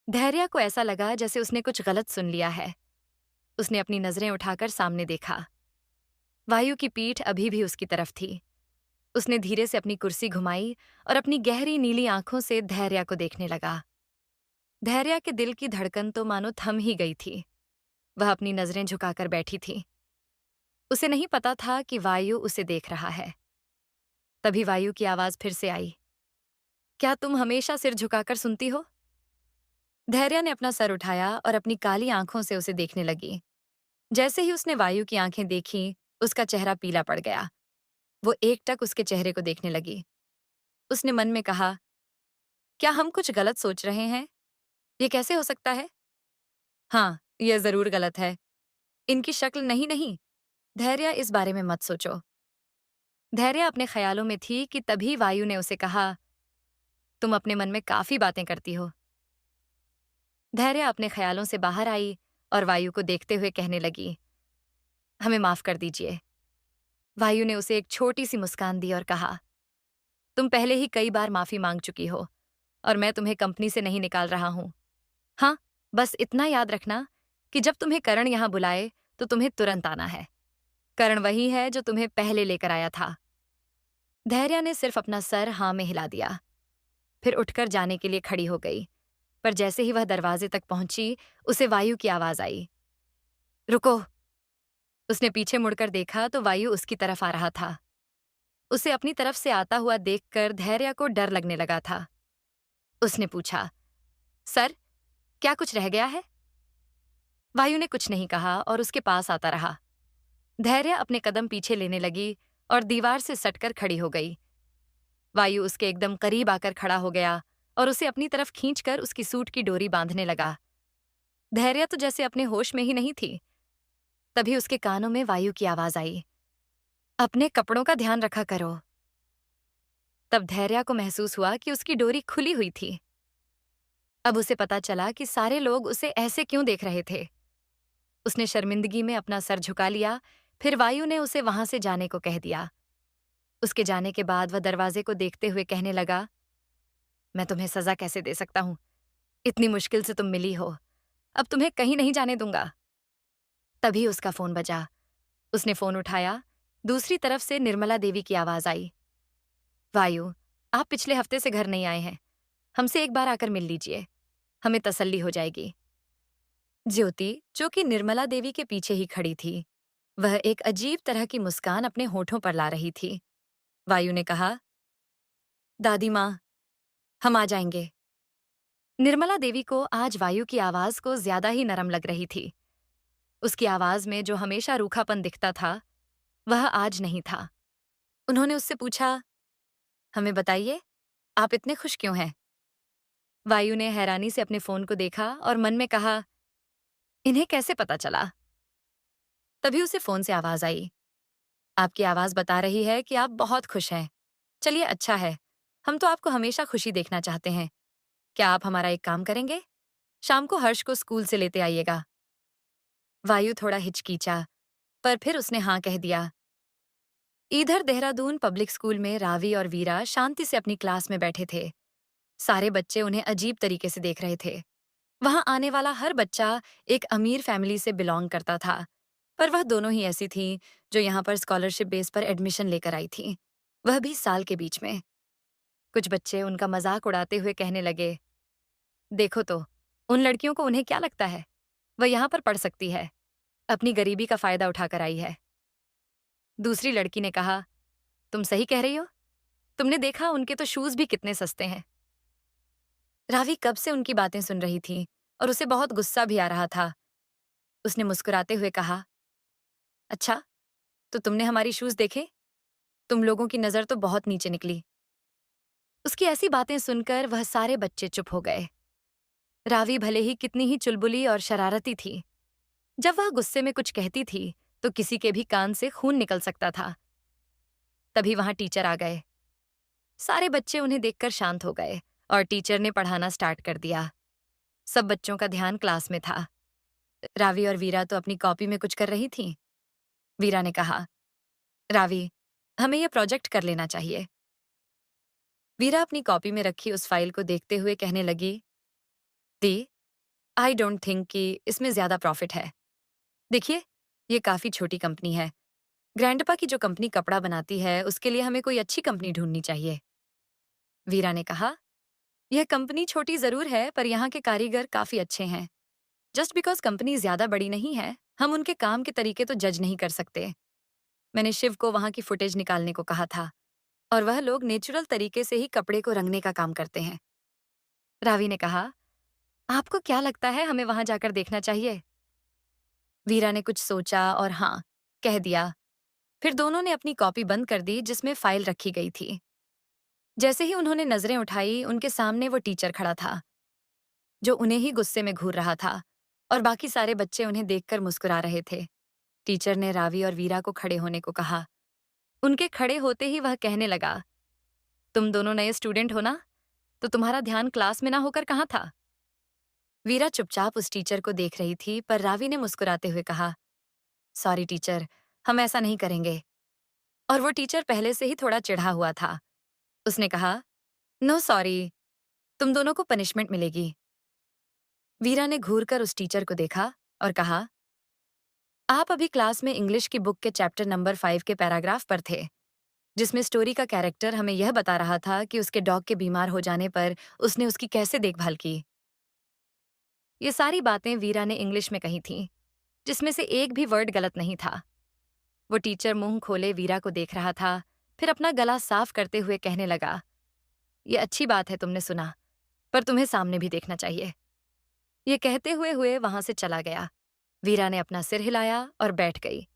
धैर्य को ऐसा लगा जैसे उसने कुछ गलत सुन लिया है। उसने अपनी नजरें उठाकर सामने देखा। वायु की पीठ अभी भी उसकी तरफ थी। उसने धीरे से अपनी कुर्सी घुमाई और अपनी गहरी नीली आंखों से धैर्य को देखने लगा। धैर्य के दिल की धड़कन तो मानो थम ही गई थी। वह अपनी नजरें झुकाकर बैठी थी। उसे नहीं पता था कि वायु उसे देख रहा है। तभी वायु की आवाज फिर से आई, क्या तुम हमेशा सिर झुकाकर सुनती हो? धैर्य ने अपना सर उठाया और अपनी काली आंखों से उसे देखने लगी। जैसे ही उसने वायु की आंखें देखी, उसका चेहरा पीला पड़ गया। वो एकटक उसके चेहरे को देखने लगी। उसने मन में कहा, क्या हम कुछ गलत सोच रहे हैं? ये कैसे हो सकता है? हाँ, यह जरूर गलत है। इनकी शक्ल नहीं नहीं, धैर्य इस बारे में मत सोचो। धैर्य अपने ख्यालों में थी कि तभी वायु ने उसे कहा, तुम अपने मन में काफी बातें करती हो। धैर्य अपने ख्यालों से बाहर आई और वायु को देखते हुए कहने लगी, हमें माफ कर दीजिए। वायु ने उसे एक छोटी सी मुस्कान दी और कहा, तुम पहले ही कई बार माफी मांग चुकी हो और मैं तुम्हें कंपनी से नहीं निकाल रहा हूं। हाँ, बस इतना याद रखना कि जब तुम्हें करण यहां बुलाए तो तुम्हें तुरंत आना है। करण वही है जो तुम्हें पहले लेकर आया था। धैर्य ने सिर्फ अपना सर हाँ में हिला दिया, फिर उठकर जाने के लिए खड़ी हो गई। पर जैसे ही वह दरवाजे तक पहुंची, उसे वायु की आवाज आई, रुको। उसने पीछे मुड़कर देखा तो वायु उसकी तरफ आ रहा था। उसे अपनी तरफ से आता हुआ देखकर धैर्य को डर लगने लगा था। उसने पूछा, सर, क्या कुछ रह गया है? वायु ने कुछ नहीं कहा और उसके पास आता रहा। धैर्य अपने कदम पीछे लेने लगी और दीवार से सटकर खड़ी हो गई। वायु उसके एकदम करीब आकर खड़ा हो गया और उसे अपनी तरफ खींचकर उसकी सूट की डोरी बांधने लगा। धैर्य तो जैसे अपने होश में ही नहीं थी। तभी उसके कानों में वायु की आवाज आई, अपने कपड़ों का ध्यान रखा करो। तब धैर्य को महसूस हुआ कि उसकी डोरी खुली हुई थी। अब उसे पता चला कि सारे लोग उसे ऐसे क्यों देख रहे थे। उसने शर्मिंदगी में अपना सर झुका लिया, फिर वायु ने उसे वहां से जाने को कह दिया। उसके जाने के बाद वह दरवाजे को देखते हुए कहने लगा, मैं तुम्हें सजा कैसे दे सकता हूं? इतनी मुश्किल से तुम मिली हो, अब तुम्हें कहीं नहीं जाने दूंगा। तभी उसका फोन बजा। उसने फोन उठाया। दूसरी तरफ से निर्मला देवी की आवाज आई, वायु, आप पिछले हफ्ते से घर नहीं आए हैं। हमसे एक बार आकर मिल लीजिए, हमें तसल्ली हो जाएगी। ज्योति, जो कि निर्मला देवी के पीछे ही खड़ी थी, वह एक अजीब तरह की मुस्कान अपने होठों पर ला रही थी। वायु ने कहा, दादी माँ, हम आ जाएंगे। निर्मला देवी को आज वायु की आवाज को ज्यादा ही नरम लग रही थी। उसकी आवाज में जो हमेशा रूखापन दिखता था, वह आज नहीं था। उन्होंने उससे पूछा, हमें बताइए, आप इतने खुश क्यों हैं? वायु ने हैरानी से अपने फोन को देखा और मन में कहा, इन्हें कैसे पता चला? तभी उसे फोन से आवाज आई, आपकी आवाज बता रही है कि आप बहुत खुश हैं। चलिए, अच्छा है, हम तो आपको हमेशा खुशी देखना चाहते हैं। क्या आप हमारा एक काम करेंगे? शाम को हर्ष को स्कूल से लेते आइएगा। वायु थोड़ा हिचकिचा, पर फिर उसने हाँ कह दिया। इधर देहरादून पब्लिक स्कूल में रावी और वीरा शांति से अपनी क्लास में बैठे थे। सारे बच्चे उन्हें अजीब तरीके से देख रहे थे। वहां आने वाला हर बच्चा एक अमीर फैमिली से बिलोंग करता था, पर वह दोनों ही ऐसी थीं जो यहाँ पर स्कॉलरशिप बेस पर एडमिशन लेकर आई थीं, वह भी साल के बीच में। कुछ बच्चे उनका मजाक उड़ाते हुए कहने लगे, देखो तो, उन लड़कियों को उन्हें क्या लगता है, वह यहाँ पर पढ़ सकती है, अपनी गरीबी का फायदा उठाकर आई है। दूसरी लड़की ने कहा, तुम सही कह रही हो, तुमने देखा उनके तो शूज भी कितने सस्ते हैं। रावी कब से उनकी बातें सुन रही थी और उसे बहुत गुस्सा भी आ रहा था। उसने मुस्कुराते हुए कहा, अच्छा, तो तुमने हमारी शूज देखे? तुम लोगों की नजर तो बहुत नीचे निकली। उसकी ऐसी बातें सुनकर वह सारे बच्चे चुप हो गए। रावी भले ही कितनी ही चुलबुली और शरारती थी, जब वह गुस्से में कुछ कहती थी तो किसी के भी कान से खून निकल सकता था। तभी वहां टीचर आ गए। सारे बच्चे उन्हें देखकर शांत हो गए और टीचर ने पढ़ाना स्टार्ट कर दिया। सब बच्चों का ध्यान क्लास में था। रावी और वीरा तो अपनी कॉपी में कुछ कर रही थीं। वीरा ने कहा, रावी, हमें यह प्रोजेक्ट कर लेना चाहिए। वीरा अपनी कॉपी में रखी उस फाइल को देखते हुए कहने लगी, दी, आई डोंट थिंक कि इसमें ज्यादा प्रॉफिट है। देखिए, ये काफी छोटी कंपनी है। ग्रैंडपा की जो कंपनी कपड़ा बनाती है, उसके लिए हमें कोई अच्छी कंपनी ढूंढनी चाहिए। वीरा ने कहा, यह कंपनी छोटी जरूर है, पर यहाँ के कारीगर काफी अच्छे हैं। जस्ट बिकॉज कंपनी ज्यादा बड़ी नहीं है, हम उनके काम के तरीके तो जज नहीं कर सकते। मैंने शिव को वहां की फुटेज निकालने को कहा था, और वह लोग नेचुरल तरीके से ही कपड़े को रंगने का काम करते हैं। रावी ने कहा, आपको क्या लगता है हमें वहां जाकर देखना चाहिए? वीरा ने कुछ सोचा और हाँ कह दिया। फिर दोनों ने अपनी कॉपी बंद कर दी जिसमें फाइल रखी गई थी। जैसे ही उन्होंने नजरें उठाई, उनके सामने वो टीचर खड़ा था, जो उन्हें ही गुस्से में घूर रहा था, और बाकी सारे बच्चे उन्हें देखकर मुस्कुरा रहे थे। टीचर ने रावी और वीरा को खड़े होने को कहा। उनके खड़े होते ही वह कहने लगा, तुम दोनों नए स्टूडेंट हो ना? तो तुम्हारा ध्यान क्लास में ना होकर कहाँ था? वीरा चुपचाप उस टीचर को देख रही थी, पर रावी ने मुस्कुराते हुए कहा, सॉरी टीचर, हम ऐसा नहीं करेंगे। और वो टीचर पहले से ही थोड़ा चिढ़ा हुआ था। उसने कहा, नो सॉरी, तुम दोनों को पनिशमेंट मिलेगी। वीरा ने घूरकर उस टीचर को देखा और कहा, आप अभी क्लास में इंग्लिश की बुक के चैप्टर नंबर 5 के पैराग्राफ पर थे, जिसमें स्टोरी का कैरेक्टर हमें यह बता रहा था कि उसके डॉग के बीमार हो जाने पर उसने उसकी कैसे देखभाल की। ये सारी बातें वीरा ने इंग्लिश में कही थीं, जिसमें से एक भी वर्ड गलत नहीं था। वो टीचर मुंह खोले वीरा को देख रहा था, फिर अपना गला साफ करते हुए कहने लगा, ये अच्छी बात है तुमने सुना, पर तुम्हें सामने भी देखना चाहिए। ये कहते हुए हुए वहां से चला गया। वीरा ने अपना सिर हिलाया और बैठ गई।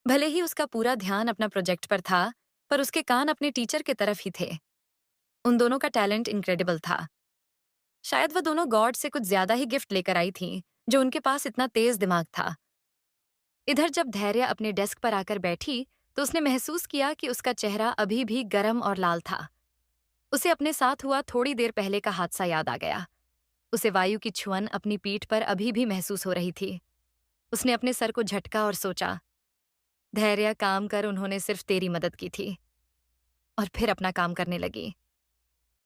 भले ही उसका पूरा ध्यान अपना प्रोजेक्ट पर था, पर उसके कान अपने टीचर की तरफ ही थे। उन दोनों का टैलेंट इनक्रेडिबल था। शायद वह दोनों गॉड से कुछ ज्यादा ही गिफ्ट लेकर आई थीं, जो उनके पास इतना तेज दिमाग था। इधर जब धैर्य अपने डेस्क पर आकर बैठी, तो उसने महसूस किया कि उसका चेहरा अभी भी गर्म और लाल था। उसे अपने साथ हुआ थोड़ी देर पहले का हादसा याद आ गया। उसे वायु की छुअन अपनी पीठ पर अभी भी महसूस हो रही थी। उसने अपने सर को झटका और सोचा, धैर्य, काम कर, उन्होंने सिर्फ तेरी मदद की थी। और फिर अपना काम करने लगी।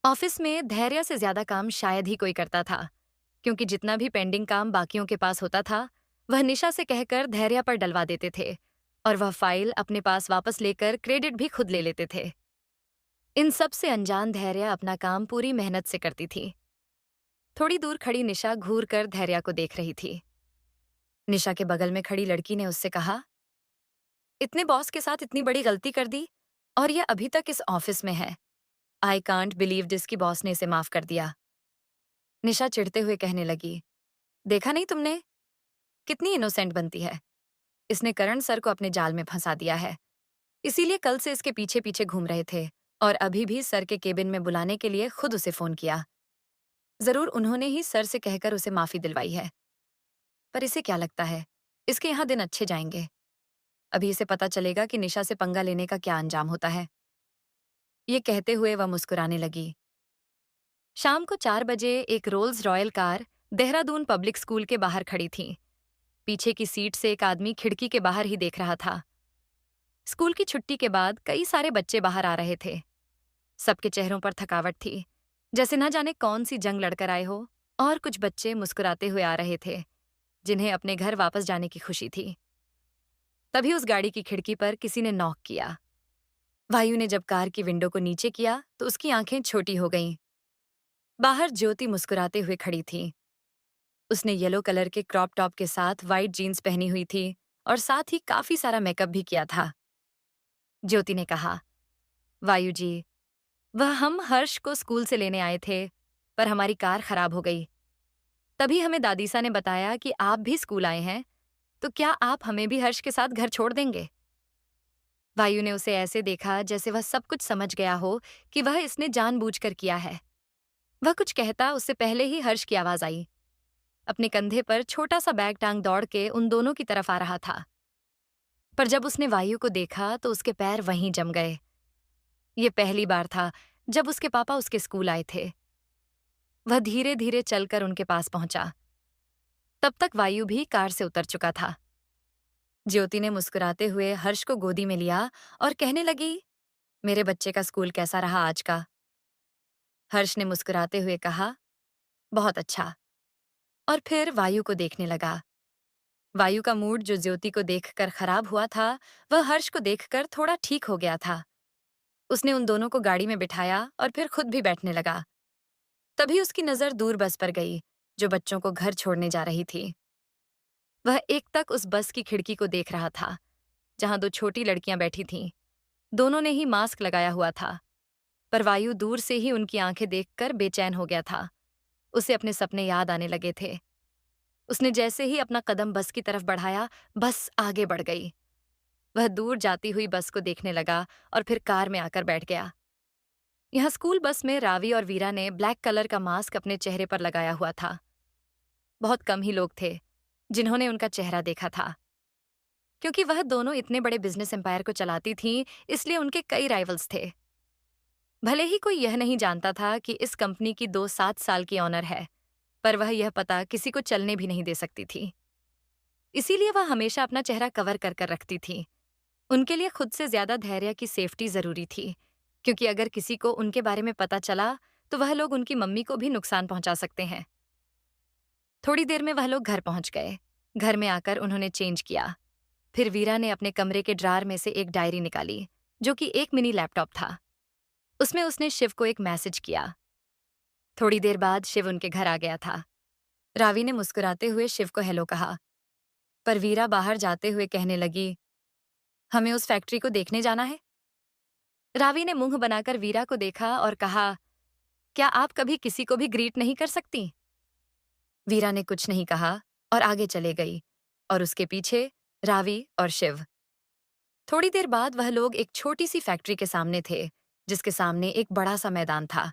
ऑफिस में धैर्य से ज्यादा काम शायद ही कोई करता था, क्योंकि जितना भी पेंडिंग काम बाकियों के पास होता था, वह निशा से कहकर धैर्य पर डलवा देते थे, और वह फाइल अपने पास वापस लेकर क्रेडिट भी खुद ले लेते थे। इन सब से अनजान धैर्य अपना काम पूरी मेहनत से करती थी। थोड़ी दूर खड़ी निशा घूर कर धैर्य को देख रही थी। निशा के बगल में खड़ी लड़की ने उससे कहा, इतने बॉस के साथ इतनी बड़ी गलती कर दी, और यह अभी तक इस ऑफिस में है। आई कांट बिलीव दिस की बॉस ने इसे माफ कर दिया। निशा चिढ़ते हुए कहने लगी, देखा नहीं तुमने, कितनी इनोसेंट बनती है। इसने करण सर को अपने जाल में फंसा दिया है, इसीलिए कल से इसके पीछे पीछे घूम रहे थे, और अभी भी सर के केबिन में बुलाने के लिए खुद उसे फोन किया। जरूर उन्होंने ही सर से कहकर उसे माफी दिलवाई है। पर इसे क्या लगता है, इसके यहाँ दिन अच्छे जाएंगे। अभी इसे पता चलेगा कि निशा से पंगा लेने का क्या अंजाम होता है। ये कहते हुए वह मुस्कुराने लगी। शाम को 4 बजे एक Rolls Royce car Dehradun public school के बाहर खड़ी थी। पीछे की सीट से एक आदमी खिड़की के बाहर ही देख रहा था। स्कूल की छुट्टी के बाद कई सारे बच्चे बाहर आ रहे थे। सबके चेहरों पर थकावट थी, जैसे न जाने कौन सी जंग लड़कर आए हो, और कुछ बच्चे मुस्कुराते हुए आ रहे थे, जिन्हें अपने घर वापस जाने की खुशी थी। तभी उस गाड़ी की खिड़की पर किसी ने नॉक किया। वायु ने जब कार की विंडो को नीचे किया, तो उसकी आंखें छोटी हो गईं। बाहर ज्योति मुस्कुराते हुए खड़ी थी। उसने येलो कलर के क्रॉप टॉप के साथ वाइट जीन्स पहनी हुई थी, और साथ ही काफी सारा मेकअप भी किया था। ज्योति ने कहा, वायु जी, वह हम हर्ष को स्कूल से लेने आए थे, पर हमारी कार खराब हो गई। तभी हमें दादीसा ने बताया कि आप भी स्कूल आए हैं, तो क्या आप हमें भी हर्ष के साथ घर छोड़ देंगे? वायु ने उसे ऐसे देखा जैसे वह सब कुछ समझ गया हो कि वह इसने जानबूझकर किया है। वह कुछ कहता उससे पहले ही हर्ष की आवाज आई। अपने कंधे पर छोटा सा बैग टांग दौड़ के उन दोनों की तरफ आ रहा था। पर जब उसने वायु को देखा तो उसके पैर वहीं जम गए। ये पहली बार था जब उसके पापा उसके स्कूल आए थे। वह धीरे धीरे चलकर उनके पास पहुंचा। तब तक वायु भी कार से उतर चुका था। ज्योति ने मुस्कुराते हुए हर्ष को गोदी में लिया और कहने लगी, मेरे बच्चे का स्कूल कैसा रहा आज का? हर्ष ने मुस्कुराते हुए कहा, बहुत अच्छा। और फिर वायु को देखने लगा। वायु का मूड जो ज्योति को देखकर खराब हुआ था, वह हर्ष को देखकर थोड़ा ठीक हो गया था। उसने उन दोनों को गाड़ी में बिठाया और फिर खुद भी बैठने लगा। तभी उसकी नजर दूर बस पर गई, जो बच्चों को घर छोड़ने जा रही थी। वह एक तक उस बस की खिड़की को देख रहा था, जहां 2 छोटी लड़कियां बैठी थीं। दोनों ने ही मास्क लगाया हुआ था, पर वायु दूर से ही उनकी आंखें देखकर बेचैन हो गया था। उसे अपने सपने याद आने लगे थे। उसने जैसे ही अपना कदम बस की तरफ बढ़ाया, बस आगे बढ़ गई। वह दूर जाती हुई बस को देखने लगा और फिर कार में आकर बैठ गया। यहाँ स्कूल बस में रावी और वीरा ने ब्लैक कलर का मास्क अपने चेहरे पर लगाया हुआ था। बहुत कम ही लोग थे जिन्होंने उनका चेहरा देखा था। क्योंकि वह दोनों इतने बड़े बिजनेस एम्पायर को चलाती थीं, इसलिए उनके कई राइवल्स थे। भले ही कोई यह नहीं जानता था कि इस कंपनी की 2 7 साल की ऑनर है, पर वह यह पता किसी को चलने भी नहीं दे सकती थी। इसीलिए वह हमेशा अपना चेहरा कवर कर कर रखती थी। उनके लिए खुद से ज्यादा धैर्य की सेफ्टी जरूरी थी, क्योंकि अगर किसी को उनके बारे में पता चला तो वह लोग उनकी मम्मी को भी नुकसान पहुंचा सकते हैं। थोड़ी देर में वह लोग घर पहुंच गए। घर में आकर उन्होंने चेंज किया। फिर वीरा ने अपने कमरे के ड्रार में से एक डायरी निकाली, जो कि एक मिनी लैपटॉप था। उसमें उसने शिव को एक मैसेज किया। थोड़ी देर बाद शिव उनके घर आ गया था। रावी ने मुस्कुराते हुए शिव को हेलो कहा, पर वीरा बाहर जाते हुए कहने लगी, हमें उस फैक्ट्री को देखने जाना है। रावी ने मुंह बनाकर वीरा को देखा और कहा, क्या आप कभी किसी को भी ग्रीट नहीं कर सकती? वीरा ने कुछ नहीं कहा और आगे चले गई, और उसके पीछे रावी और शिव। थोड़ी देर बाद वह लोग एक छोटी सी फैक्ट्री के सामने थे, जिसके सामने एक बड़ा सा मैदान था,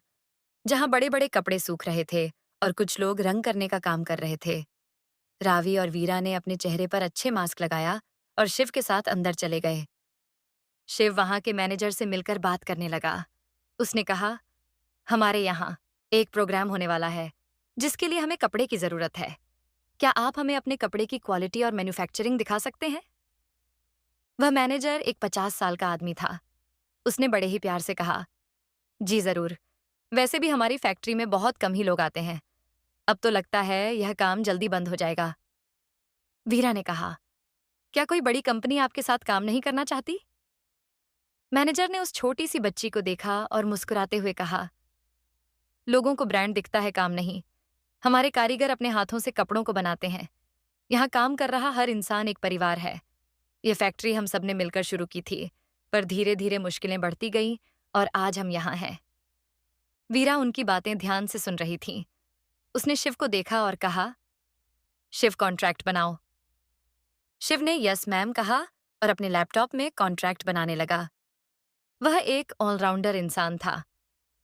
जहां बड़े बड़े कपड़े सूख रहे थे और कुछ लोग रंग करने का काम कर रहे थे। रावी और वीरा ने अपने चेहरे पर अच्छे मास्क लगाया और शिव के साथ अंदर चले गए। शिव वहां के मैनेजर से मिलकर बात करने लगा। उसने कहा, हमारे यहाँ एक प्रोग्राम होने वाला है, जिसके लिए हमें कपड़े की जरूरत है। क्या आप हमें अपने कपड़े की क्वालिटी और मैन्युफैक्चरिंग दिखा सकते हैं? वह मैनेजर एक 50 साल का आदमी था। उसने बड़े ही प्यार से कहा, जी जरूर। वैसे भी हमारी फैक्ट्री में बहुत कम ही लोग आते हैं। अब तो लगता है यह काम जल्दी बंद हो जाएगा। वीरा ने कहा, क्या कोई बड़ी कंपनी आपके साथ काम नहीं करना चाहती? मैनेजर ने उस छोटी सी बच्ची को देखा और मुस्कुराते हुए कहा, लोगों को ब्रांड दिखता है, काम नहीं। हमारे कारीगर अपने हाथों से कपड़ों को बनाते हैं। यहाँ काम कर रहा हर इंसान एक परिवार है। ये फैक्ट्री हम सबने मिलकर शुरू की थी, पर धीरे धीरे मुश्किलें बढ़ती गईं और आज हम यहाँ हैं। वीरा उनकी बातें ध्यान से सुन रही थी। उसने शिव को देखा और कहा, शिव कॉन्ट्रैक्ट बनाओ। शिव ने यस मैम कहा और अपने लैपटॉप में कॉन्ट्रैक्ट बनाने लगा। वह एक ऑलराउंडर इंसान था।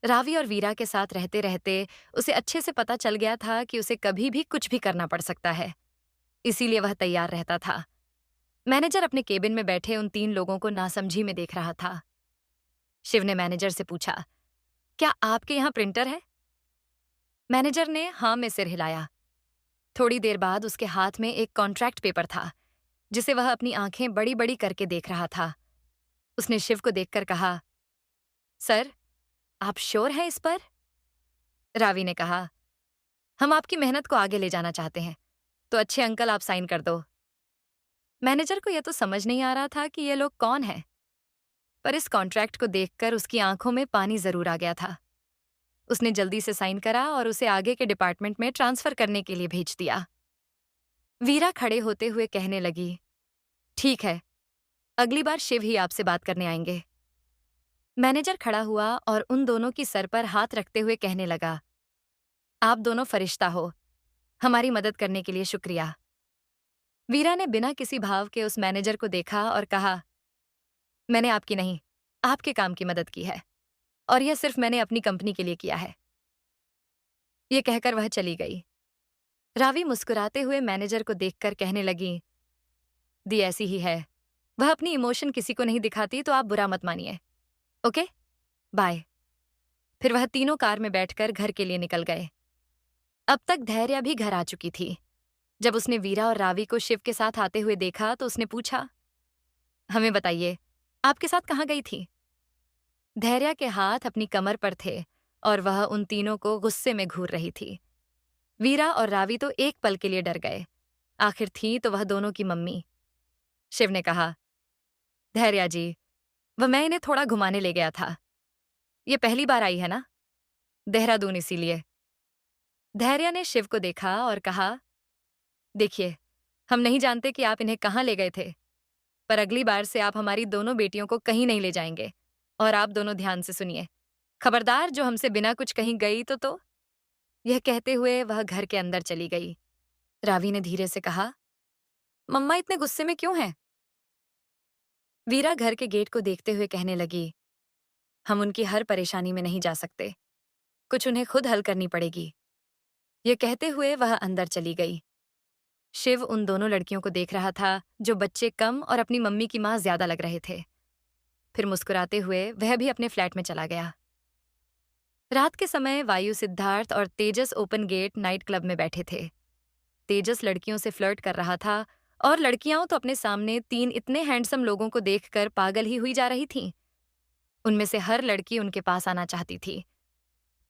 रावी और वीरा के साथ रहते रहते उसे अच्छे से पता चल गया था कि उसे कभी भी कुछ भी करना पड़ सकता है। इसीलिए वह तैयार रहता था। मैनेजर अपने केबिन में बैठे उन 3 लोगों को नासमझी में देख रहा था। शिव ने मैनेजर से पूछा, क्या आपके यहाँ प्रिंटर है? मैनेजर ने हाँ में सिर हिलाया। थोड़ी देर बाद उसके हाथ में एक कॉन्ट्रैक्ट पेपर था, जिसे वह अपनी आंखें बड़ी बड़ी करके देख रहा था। उसने शिव को देखकर कहा, सर, आप श्योर हैं इस पर? रावी ने कहा, हम आपकी मेहनत को आगे ले जाना चाहते हैं, तो अच्छे अंकल आप साइन कर दो। मैनेजर को यह तो समझ नहीं आ रहा था कि ये लोग कौन हैं, पर इस कॉन्ट्रैक्ट को देखकर उसकी आंखों में पानी जरूर आ गया था। उसने जल्दी से साइन करा और उसे आगे के डिपार्टमेंट में ट्रांसफर करने के लिए भेज दिया। वीरा खड़े होते हुए कहने लगी, ठीक है, अगली बार शिव ही आपसे बात करने आएंगे। मैनेजर खड़ा हुआ और उन दोनों की सर पर हाथ रखते हुए कहने लगा, आप दोनों फरिश्ता हो, हमारी मदद करने के लिए शुक्रिया। वीरा ने बिना किसी भाव के उस मैनेजर को देखा और कहा, मैंने आपकी नहीं, आपके काम की मदद की है, और यह सिर्फ मैंने अपनी कंपनी के लिए किया है। ये कहकर वह चली गई। रावी मुस्कुराते हुए मैनेजर को देखकर कहने लगी, दी ऐसी ही है, वह अपनी इमोशन किसी को नहीं दिखाती, तो आप बुरा मत मानिए। Okay, bye. फिर वह तीनों कार में बैठकर घर के लिए निकल गए। अब तक धैर्य भी घर आ चुकी थी। जब उसने वीरा और रावी को शिव के साथ आते हुए देखा तो उसने पूछा, हमें बताइए, आपके साथ कहाँ गई थी? धैर्य के हाथ अपनी कमर पर थे और वह उन तीनों को गुस्से में घूर रही थी। वीरा और रावी तो एक पल के लिए डर गए। आखिर थी तो वह दोनों की मम्मी। शिव ने कहा, धैर्य जी, मैं इन्हें थोड़ा घुमाने ले गया था। ये पहली बार आई है ना, देहरादून, इसीलिए। धैर्य ने शिव को देखा और कहा, देखिए, हम नहीं जानते कि आप इन्हें कहाँ ले गए थे, पर अगली बार से आप हमारी दोनों बेटियों को कहीं नहीं ले जाएंगे। और आप दोनों ध्यान से सुनिए, खबरदार जो हमसे बिना कुछ कहीं गई तो। यह कहते हुए वह घर के अंदर चली गई। रावी ने धीरे से कहा, मम्मा इतने गुस्से में क्यों हैं? वीरा घर के गेट को देखते हुए कहने लगी, हम उनकी हर परेशानी में नहीं जा सकते, कुछ उन्हें खुद हल करनी पड़ेगी। यह कहते हुए वह अंदर चली गई। शिव उन दोनों लड़कियों को देख रहा था, जो बच्चे कम और अपनी मम्मी की माँ ज्यादा लग रहे थे। फिर मुस्कुराते हुए वह भी अपने फ्लैट में चला गया। रात के समय वायु, सिद्धार्थ और तेजस ओपन गेट नाइट क्लब में बैठे थे। तेजस लड़कियों से फ्लर्ट कर रहा था और लड़कियां तो अपने सामने तीन इतने हैंडसम लोगों को देखकर पागल ही हुई जा रही थीं। उनमें से हर लड़की उनके पास आना चाहती थी,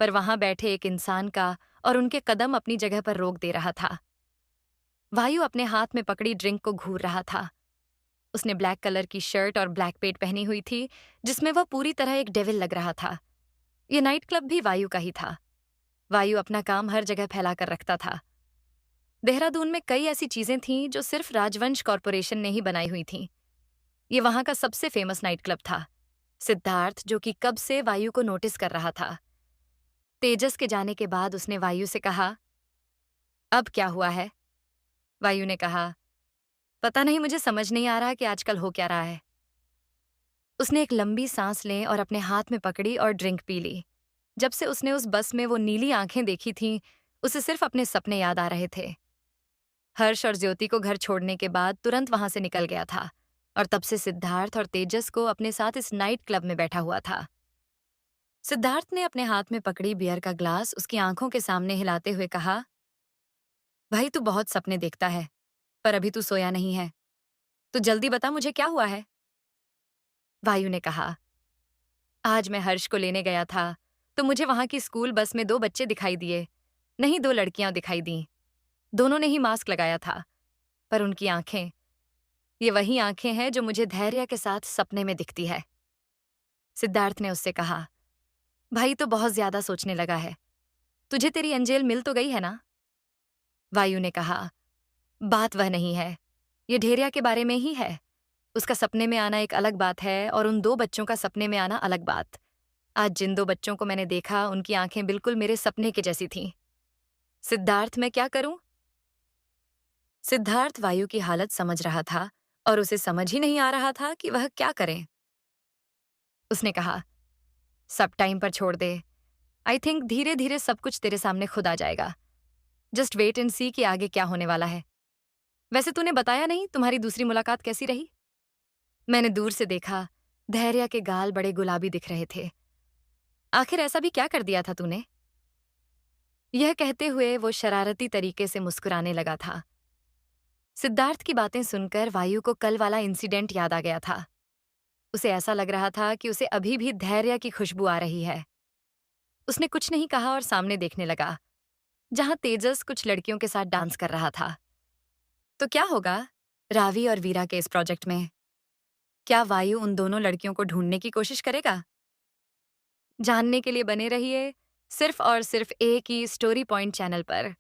पर वहां बैठे एक इंसान का और उनके कदम अपनी जगह पर रोक दे रहा था। वायु अपने हाथ में पकड़ी ड्रिंक को घूर रहा था। उसने ब्लैक कलर की शर्ट और ब्लैक पेट पहनी हुई थी, जिसमें वह पूरी तरह एक डेविल लग रहा था। ये नाइट क्लब भी वायु का ही था। वायु अपना काम हर जगह फैलाकर रखता था। देहरादून में कई ऐसी चीजें थीं जो सिर्फ राजवंश कॉरपोरेशन ने ही बनाई हुई थीं। ये वहां का सबसे फेमस नाइट क्लब था। सिद्धार्थ, जो कि कब से वायु को नोटिस कर रहा था। तेजस के जाने के बाद उसने वायु से कहा, अब क्या हुआ है? वायु ने कहा, पता नहीं, मुझे समझ नहीं आ रहा कि आजकल हो क्या रहा है। उसने एक लंबी सांस लें और अपने हाथ में पकड़ी और ड्रिंक पी ली। जब से उसने उस बस में वो नीली आंखें देखी थीं, उसे सिर्फ अपने सपने याद आ रहे थे। हर्ष और ज्योति को घर छोड़ने के बाद तुरंत वहां से निकल गया था और तब से सिद्धार्थ और तेजस को अपने साथ इस नाइट क्लब में बैठा हुआ था। सिद्धार्थ ने अपने हाथ में पकड़ी बियर का ग्लास उसकी आंखों के सामने हिलाते हुए कहा, भाई तू बहुत सपने देखता है, पर अभी तू सोया नहीं है। तो जल्दी बता, मुझे क्या हुआ है? वायु ने कहा, आज मैं हर्ष को लेने गया था, तो मुझे वहां की स्कूल बस में दो बच्चे दिखाई दिए। नहीं, दो लड़कियां दिखाई दी। दोनों ने ही मास्क लगाया था, पर उनकी आंखें, ये वही आंखें हैं जो मुझे धैर्य के साथ सपने में दिखती है। सिद्धार्थ ने उससे कहा, भाई तो बहुत ज्यादा सोचने लगा है। तुझे तेरी एंजेल मिल तो गई है ना? वायु ने कहा, बात वह नहीं है, ये ढेरिया के बारे में ही है। उसका सपने में आना एक अलग बात है और उन दो बच्चों का सपने में आना अलग बात। आज जिन दो बच्चों को मैंने देखा, उनकी आंखें बिल्कुल मेरे सपने के जैसी थीं। सिद्धार्थ, मैं क्या करूं? सिद्धार्थ वायु की हालत समझ रहा था और उसे समझ ही नहीं आ रहा था कि वह क्या करे। उसने कहा, सब टाइम पर छोड़ दे। आई थिंक धीरे धीरे सब कुछ तेरे सामने खुद आ जाएगा। जस्ट वेट एंड सी कि आगे क्या होने वाला है। वैसे तूने बताया नहीं तुम्हारी दूसरी मुलाकात कैसी रही? मैंने दूर से देखा, धैर्य के गाल बड़े गुलाबी दिख रहे थे। आखिर ऐसा भी क्या कर दिया था तूने? यह कहते हुए वो शरारती तरीके से मुस्कुराने लगा था। सिद्धार्थ की बातें सुनकर वायु को कल वाला इंसिडेंट याद आ गया था। उसे ऐसा लग रहा था कि उसे अभी भी धैर्य की खुशबू आ रही है। उसने कुछ नहीं कहा और सामने देखने लगा, जहां तेजस कुछ लड़कियों के साथ डांस कर रहा था। तो क्या होगा रावी और वीरा के इस प्रोजेक्ट में? क्या वायु उन दोनों लड़कियों को ढूंढने की कोशिश करेगा? जानने के लिए बने रहिए सिर्फ और सिर्फ एक ही स्टोरी पॉइंट चैनल पर।